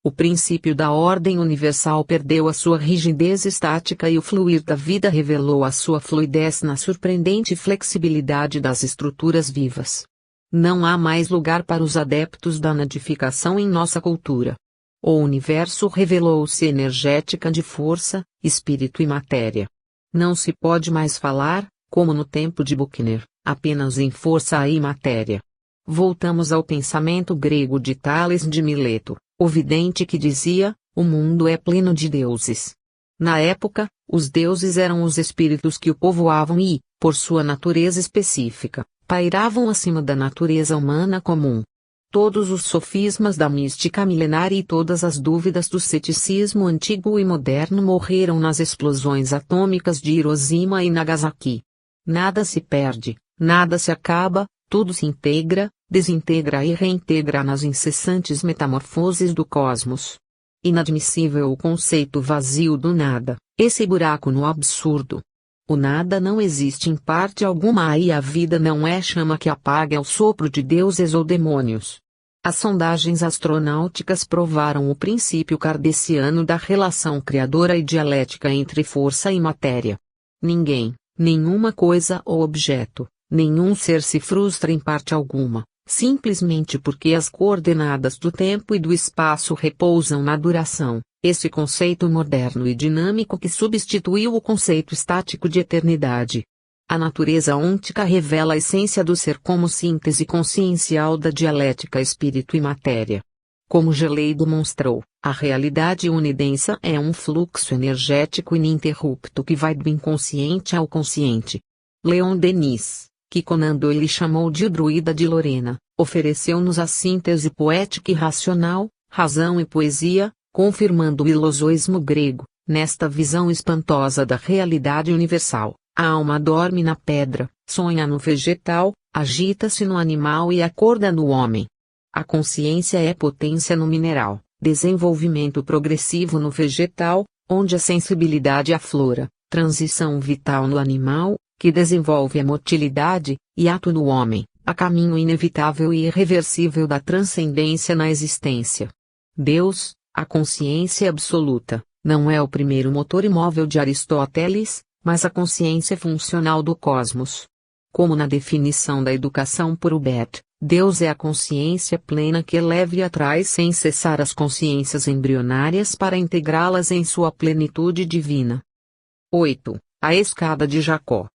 O princípio da ordem universal perdeu a sua rigidez estática e o fluir da vida revelou a sua fluidez na surpreendente flexibilidade das estruturas vivas. Não há mais lugar para os adeptos da nadificação em nossa cultura. O universo revelou-se energética de força, espírito e matéria. Não se pode mais falar, como no tempo de Buchner, apenas em força e matéria. Voltamos ao pensamento grego de Tales de Mileto, o vidente que dizia, o mundo é pleno de deuses. Na época, os deuses eram os espíritos que o povoavam e, por sua natureza específica, pairavam acima da natureza humana comum. Todos os sofismas da mística milenária e todas as dúvidas do ceticismo antigo e moderno morreram nas explosões atômicas de Hiroshima e Nagasaki. Nada se perde, nada se acaba, tudo se integra, desintegra e reintegra nas incessantes metamorfoses do cosmos. Inadmissível o conceito vazio do nada, esse buraco no absurdo. O nada não existe em parte alguma e a vida não é chama que apague ao sopro de deuses ou demônios. As sondagens astronáuticas provaram o princípio kardeciano da relação criadora e dialética entre força e matéria. Ninguém, nenhuma coisa ou objeto, nenhum ser se frustra em parte alguma, Simplesmente porque as coordenadas do tempo e do espaço repousam na duração, esse conceito moderno e dinâmico que substituiu o conceito estático de eternidade. A natureza ôntica revela a essência do ser como síntese consciencial da dialética espírito e matéria. Como Gelei demonstrou, a realidade unidensa é um fluxo energético ininterrupto que vai do inconsciente ao consciente. Leon Denis, que Conan Doyle chamou de o druida de Lorena, ofereceu-nos a síntese poética e racional, razão e poesia, confirmando o ilosoísmo grego. Nesta visão espantosa da realidade universal, a alma dorme na pedra, sonha no vegetal, agita-se no animal e acorda no homem. A consciência é potência no mineral, desenvolvimento progressivo no vegetal, onde a sensibilidade aflora, transição vital no animal, que desenvolve a motilidade, e ato no homem, a caminho inevitável e irreversível da transcendência na existência. Deus, a consciência absoluta, não é o primeiro motor imóvel de Aristóteles, mas a consciência funcional do cosmos. Como na definição da educação por Hubert, Deus é a consciência plena que eleva e atrai sem cessar as consciências embrionárias para integrá-las em sua plenitude divina. 8. A escada de Jacó.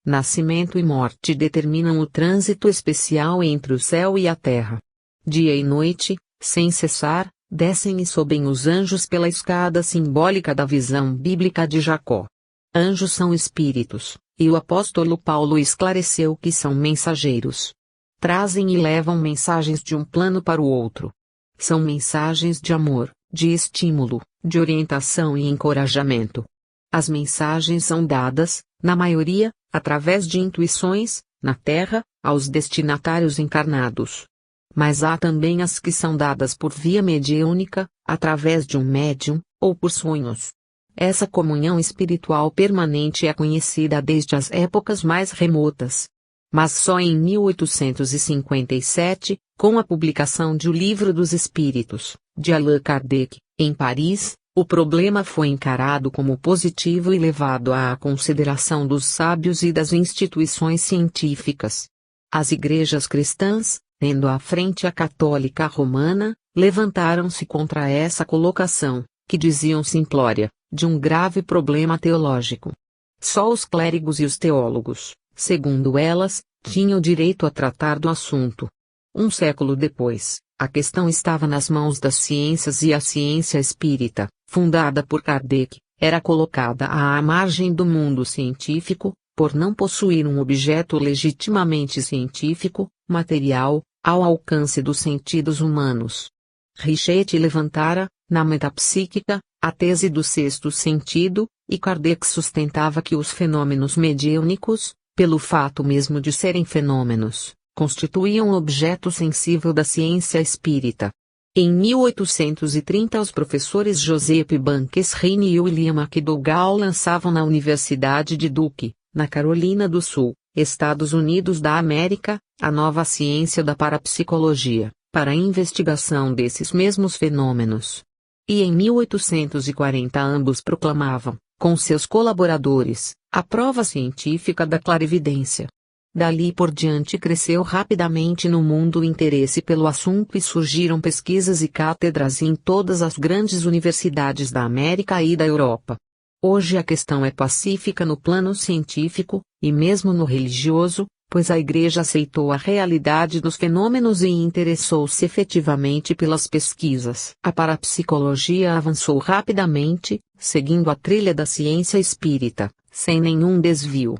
Nascimento e morte determinam o trânsito especial entre o céu e a terra. Dia e noite, sem cessar, descem e sobem os anjos pela escada simbólica da visão bíblica de Jacó. Anjos são espíritos, e o apóstolo Paulo esclareceu que são mensageiros. Trazem e levam mensagens de um plano para o outro. São mensagens de amor, de estímulo, de orientação e encorajamento. As mensagens são dadas, na maioria, através de intuições, na Terra, aos destinatários encarnados. Mas há também as que são dadas por via mediúnica, através de um médium, ou por sonhos. Essa comunhão espiritual permanente é conhecida desde as épocas mais remotas. Mas só em 1857, com a publicação de O Livro dos Espíritos, de Allan Kardec, em Paris, o problema foi encarado como positivo e levado à consideração dos sábios e das instituições científicas. As igrejas cristãs, tendo à frente a católica romana, levantaram-se contra essa colocação, que diziam simplória, de um grave problema teológico. Só os clérigos e os teólogos, segundo elas, tinham direito a tratar do assunto. Um século depois, a questão estava nas mãos das ciências e a ciência espírita, fundada por Kardec, era colocada à margem do mundo científico, por não possuir um objeto legitimamente científico, material, ao alcance dos sentidos humanos. Richetti levantara, na metapsíquica, a tese do sexto sentido, e Kardec sustentava que os fenômenos mediúnicos, pelo fato mesmo de serem fenômenos, constituíam objeto sensível da ciência espírita. Em 1830 os professores Joseph Banques Rhine e William McDougall lançavam na Universidade de Duke, na Carolina do Sul, Estados Unidos da América, a nova ciência da parapsicologia, para a investigação desses mesmos fenômenos. E em 1840 ambos proclamavam, com seus colaboradores, a prova científica da clarividência. Dali por diante cresceu rapidamente no mundo o interesse pelo assunto e surgiram pesquisas e cátedras em todas as grandes universidades da América e da Europa. Hoje a questão é pacífica no plano científico, e mesmo no religioso, pois a Igreja aceitou a realidade dos fenômenos e interessou-se efetivamente pelas pesquisas. A parapsicologia avançou rapidamente, seguindo a trilha da ciência espírita, sem nenhum desvio.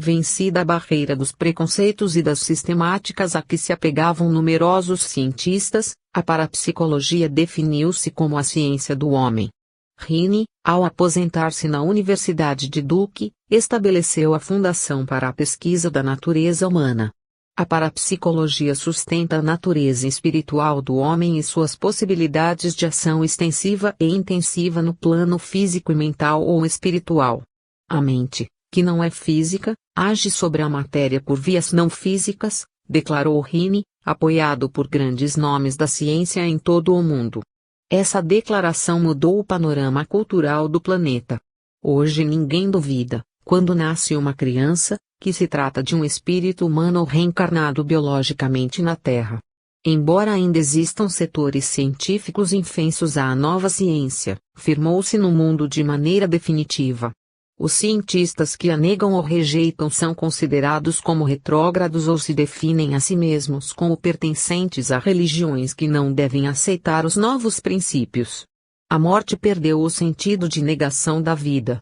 Vencida a barreira dos preconceitos e das sistemáticas a que se apegavam numerosos cientistas, a parapsicologia definiu-se como a ciência do homem. Rhine, ao aposentar-se na Universidade de Duke, estabeleceu a Fundação para a Pesquisa da Natureza Humana. A parapsicologia sustenta a natureza espiritual do homem e suas possibilidades de ação extensiva e intensiva no plano físico e mental ou espiritual. A mente, que não é física, age sobre a matéria por vias não físicas, declarou Rhine, apoiado por grandes nomes da ciência em todo o mundo. Essa declaração mudou o panorama cultural do planeta. Hoje ninguém duvida, Quando nasce uma criança, que se trata de um espírito humano reencarnado biologicamente na Terra. Embora ainda existam setores científicos infensos à nova ciência, firmou-se no mundo de maneira definitiva. Os cientistas que a negam ou rejeitam são considerados como retrógrados ou se definem a si mesmos como pertencentes a religiões que não devem aceitar os novos princípios. A morte perdeu o sentido de negação da vida.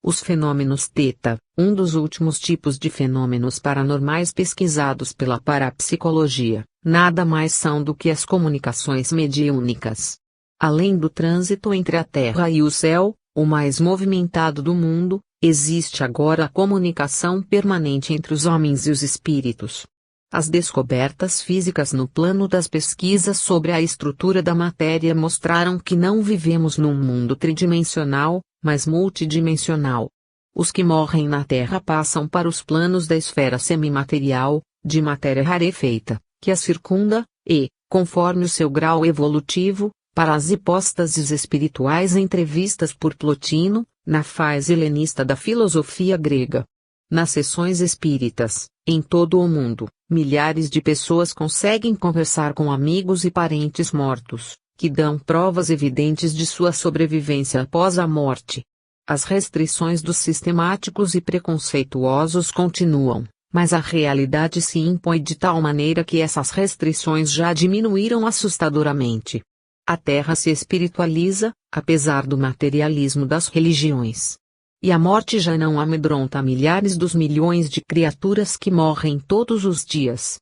Os fenômenos teta, um dos últimos tipos de fenômenos paranormais pesquisados pela parapsicologia, nada mais são do que as comunicações mediúnicas. Além do trânsito entre a Terra e o céu, o mais movimentado do mundo, existe agora a comunicação permanente entre os homens e os espíritos. As descobertas físicas no plano das pesquisas sobre a estrutura da matéria mostraram que não vivemos num mundo tridimensional, mas multidimensional. Os que morrem na Terra passam para os planos da esfera semimaterial, de matéria rarefeita, que a circunda, e, conforme o seu grau evolutivo, para as hipóstases espirituais entrevistas por Plotino, na fase helenista da filosofia grega. Nas sessões espíritas, em todo o mundo, milhares de pessoas conseguem conversar com amigos e parentes mortos, que dão provas evidentes de sua sobrevivência após a morte. As restrições dos sistemáticos e preconceituosos continuam, mas a realidade se impõe de tal maneira que essas restrições já diminuíram assustadoramente. A Terra se espiritualiza, apesar do materialismo das religiões. E a morte já não amedronta milhares dos milhões de criaturas que morrem todos os dias.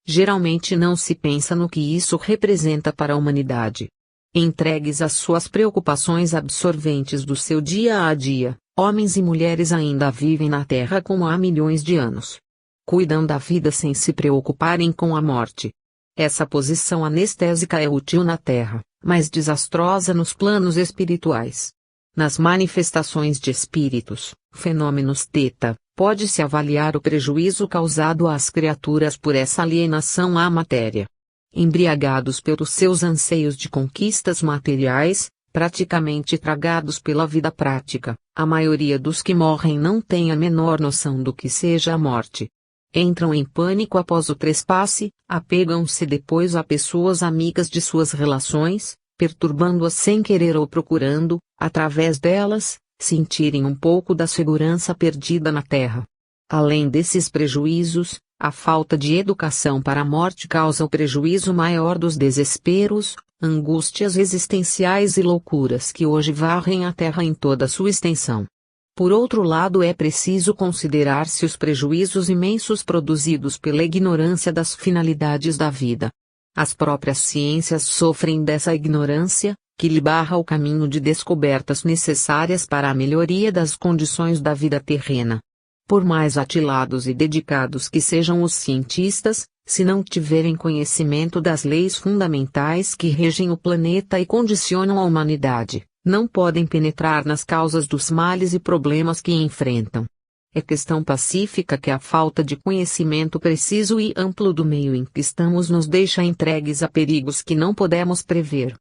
Geralmente não se pensa no que isso representa para a humanidade. Entregues às suas preocupações absorventes do seu dia a dia, homens e mulheres ainda vivem na Terra como há milhões de anos. Cuidam da vida sem se preocuparem com a morte. Essa posição anestésica é útil na Terra, mas desastrosa nos planos espirituais. Nas manifestações de espíritos, fenômenos teta, pode-se avaliar o prejuízo causado às criaturas por essa alienação à matéria. Embriagados pelos seus anseios de conquistas materiais, praticamente tragados pela vida prática, a maioria dos que morrem não tem a menor noção do que seja a morte. Entram em pânico após o trespasse, apegam-se depois a pessoas amigas de suas relações, perturbando-as sem querer ou procurando, através delas, sentirem um pouco da segurança perdida na Terra. Além desses prejuízos, a falta de educação para a morte causa o prejuízo maior dos desesperos, angústias existenciais e loucuras que hoje varrem a Terra em toda a sua extensão. Por outro lado, é preciso considerar-se os prejuízos imensos produzidos pela ignorância das finalidades da vida. As próprias ciências sofrem dessa ignorância, que lhe barra o caminho de descobertas necessárias para a melhoria das condições da vida terrena. Por mais atilados e dedicados que sejam os cientistas, se não tiverem conhecimento das leis fundamentais que regem o planeta e condicionam a humanidade, não podem penetrar nas causas dos males e problemas que enfrentam. É questão pacífica que a falta de conhecimento preciso e amplo do meio em que estamos nos deixa entregues a perigos que não podemos prever.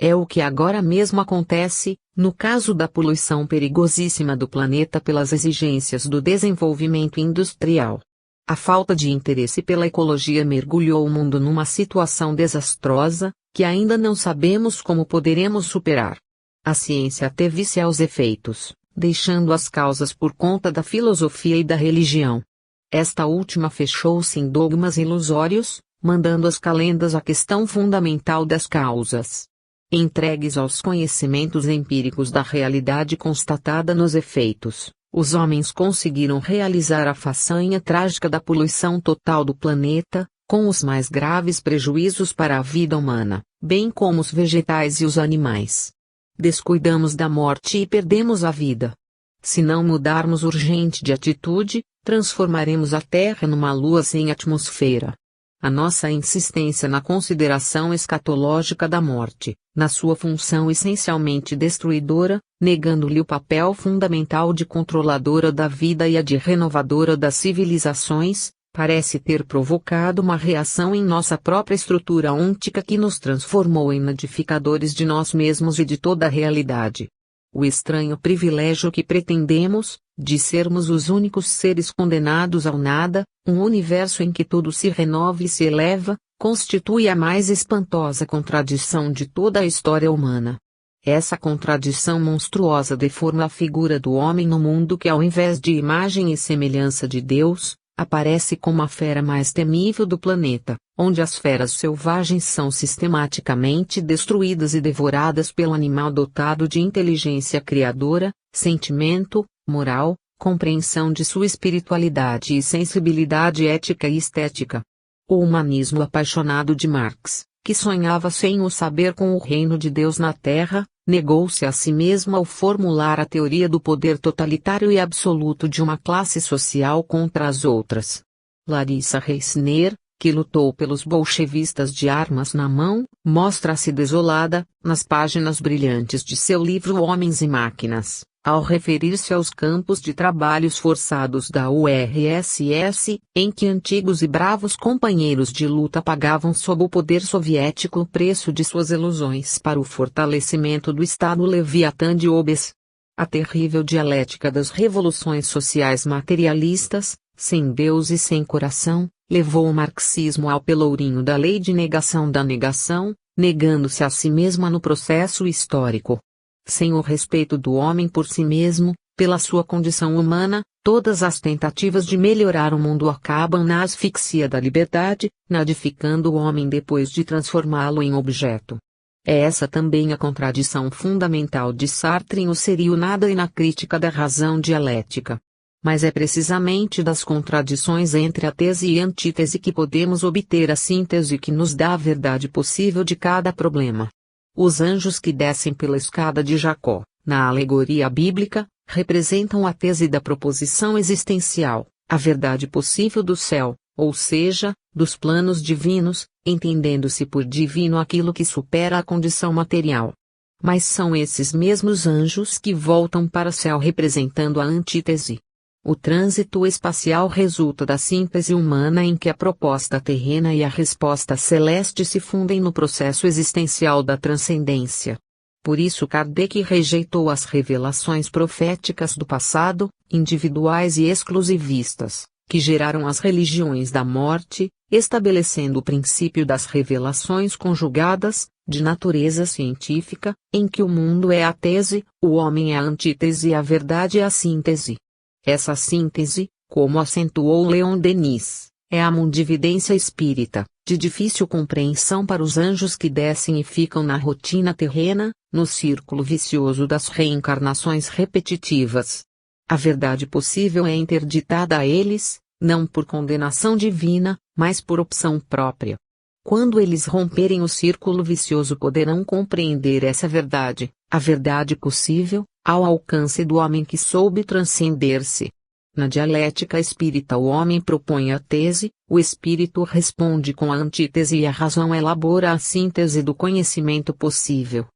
É o que agora mesmo acontece, no caso da poluição perigosíssima do planeta pelas exigências do desenvolvimento industrial. A falta de interesse pela ecologia mergulhou o mundo numa situação desastrosa, que ainda não sabemos como poderemos superar. A ciência teve-se aos efeitos, deixando as causas por conta da filosofia e da religião. Esta última fechou-se em dogmas ilusórios, mandando às calendas a questão fundamental das causas. Entregues aos conhecimentos empíricos da realidade constatada nos efeitos, os homens conseguiram realizar a façanha trágica da poluição total do planeta, com os mais graves prejuízos para a vida humana, bem como os vegetais e os animais. Descuidamos da morte e perdemos a vida. Se não mudarmos urgente de atitude, transformaremos a Terra numa lua sem atmosfera. A nossa insistência na consideração escatológica da morte, na sua função essencialmente destruidora, negando-lhe o papel fundamental de controladora da vida e a de renovadora das civilizações, parece ter provocado uma reação em nossa própria estrutura ôntica que nos transformou em edificadores de nós mesmos e de toda a realidade. O estranho privilégio que pretendemos, de sermos os únicos seres condenados ao nada, um universo em que tudo se renova e se eleva, constitui a mais espantosa contradição de toda a história humana. Essa contradição monstruosa deforma a figura do homem no mundo que, ao invés de imagem e semelhança de Deus, aparece como a fera mais temível do planeta, onde as feras selvagens são sistematicamente destruídas e devoradas pelo animal dotado de inteligência criadora, sentimento, moral, compreensão de sua espiritualidade e sensibilidade ética e estética. O humanismo apaixonado de Marx, que sonhava sem o saber com o reino de Deus na Terra, negou-se a si mesmo ao formular a teoria do poder totalitário e absoluto de uma classe social contra as outras. Larissa Reisner, que lutou pelos bolchevistas de armas na mão, mostra-se desolada, nas páginas brilhantes de seu livro Homens e Máquinas, ao referir-se aos campos de trabalhos forçados da URSS, em que antigos e bravos companheiros de luta pagavam sob o poder soviético o preço de suas ilusões para o fortalecimento do Estado Leviatã de Hobbes. A terrível dialética das revoluções sociais materialistas, sem Deus e sem coração, levou o marxismo ao pelourinho da lei de negação da negação, negando-se a si mesma no processo histórico. Sem o respeito do homem por si mesmo, pela sua condição humana, todas as tentativas de melhorar o mundo acabam na asfixia da liberdade, nadificando o homem depois de transformá-lo em objeto. É essa também a contradição fundamental de Sartre em O Ser e o Nada e na crítica da razão dialética. Mas é precisamente das contradições entre a tese e a antítese que podemos obter a síntese que nos dá a verdade possível de cada problema. Os anjos que descem pela escada de Jacó, na alegoria bíblica, representam a tese da proposição existencial, a verdade possível do céu, ou seja, dos planos divinos, entendendo-se por divino aquilo que supera a condição material. Mas são esses mesmos anjos que voltam para o céu representando a antítese. O trânsito espacial resulta da síntese humana em que a proposta terrena e a resposta celeste se fundem no processo existencial da transcendência. Por isso Kardec rejeitou as revelações proféticas do passado, individuais e exclusivistas, que geraram as religiões da morte, estabelecendo o princípio das revelações conjugadas, de natureza científica, em que o mundo é a tese, o homem é a antítese e a verdade é a síntese. Essa síntese, como acentuou Leon Denis, é a mundividência espírita, de difícil compreensão para os anjos que descem e ficam na rotina terrena, no círculo vicioso das reencarnações repetitivas. A verdade possível é interditada a eles, não por condenação divina, mas por opção própria. Quando eles romperem o círculo vicioso poderão compreender essa verdade, a verdade possível, ao alcance do homem que soube transcender-se. Na dialética espírita o homem propõe a tese, o espírito responde com a antítese e a razão elabora a síntese do conhecimento possível.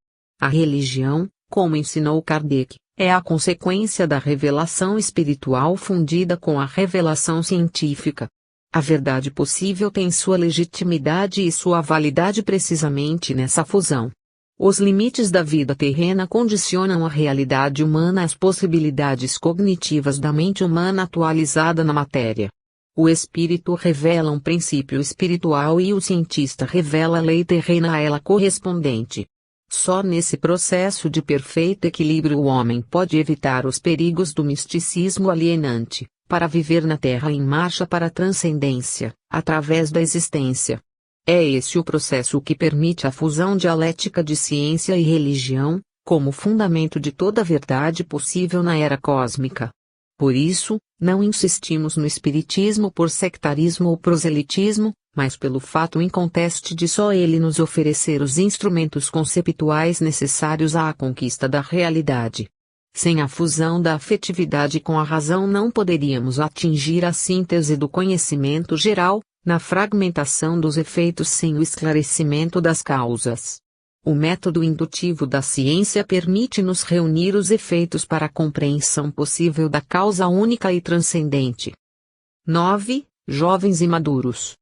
A religião, como ensinou Kardec, é a consequência da revelação espiritual fundida com a revelação científica. A verdade possível tem sua legitimidade e sua validade precisamente nessa fusão. Os limites da vida terrena condicionam a realidade humana às possibilidades cognitivas da mente humana atualizada na matéria. O espírito revela um princípio espiritual e o cientista revela a lei terrena a ela correspondente. Só nesse processo de perfeito equilíbrio o homem pode evitar os perigos do misticismo alienante, para viver na Terra em marcha para a transcendência, através da existência. É esse o processo que permite a fusão dialética de ciência e religião, como fundamento de toda a verdade possível na era cósmica. Por isso, não insistimos no espiritismo por sectarismo ou proselitismo, mas pelo fato inconteste de só ele nos oferecer os instrumentos conceptuais necessários à conquista da realidade. Sem a fusão da afetividade com a razão não poderíamos atingir a síntese do conhecimento geral, na fragmentação dos efeitos sem o esclarecimento das causas. O método indutivo da ciência permite-nos reunir os efeitos para a compreensão possível da causa única e transcendente. 9. Jovens e maduros.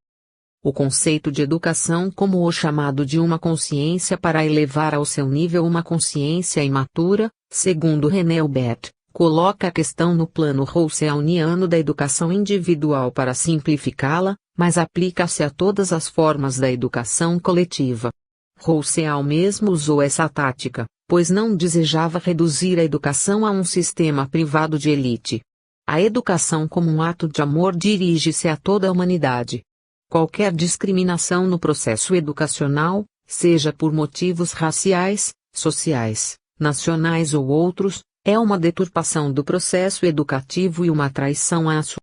O conceito de educação como o chamado de uma consciência para elevar ao seu nível uma consciência imatura, segundo René Albert, coloca a questão no plano rawlsianiano da educação individual para simplificá-la, mas aplica-se a todas as formas da educação coletiva. Rawlsian mesmo usou essa tática, pois não desejava reduzir a educação a um sistema privado de elite. A educação como um ato de amor dirige-se a toda a humanidade. Qualquer discriminação no processo educacional, seja por motivos raciais, sociais, nacionais ou outros, é uma deturpação do processo educativo e uma traição à sua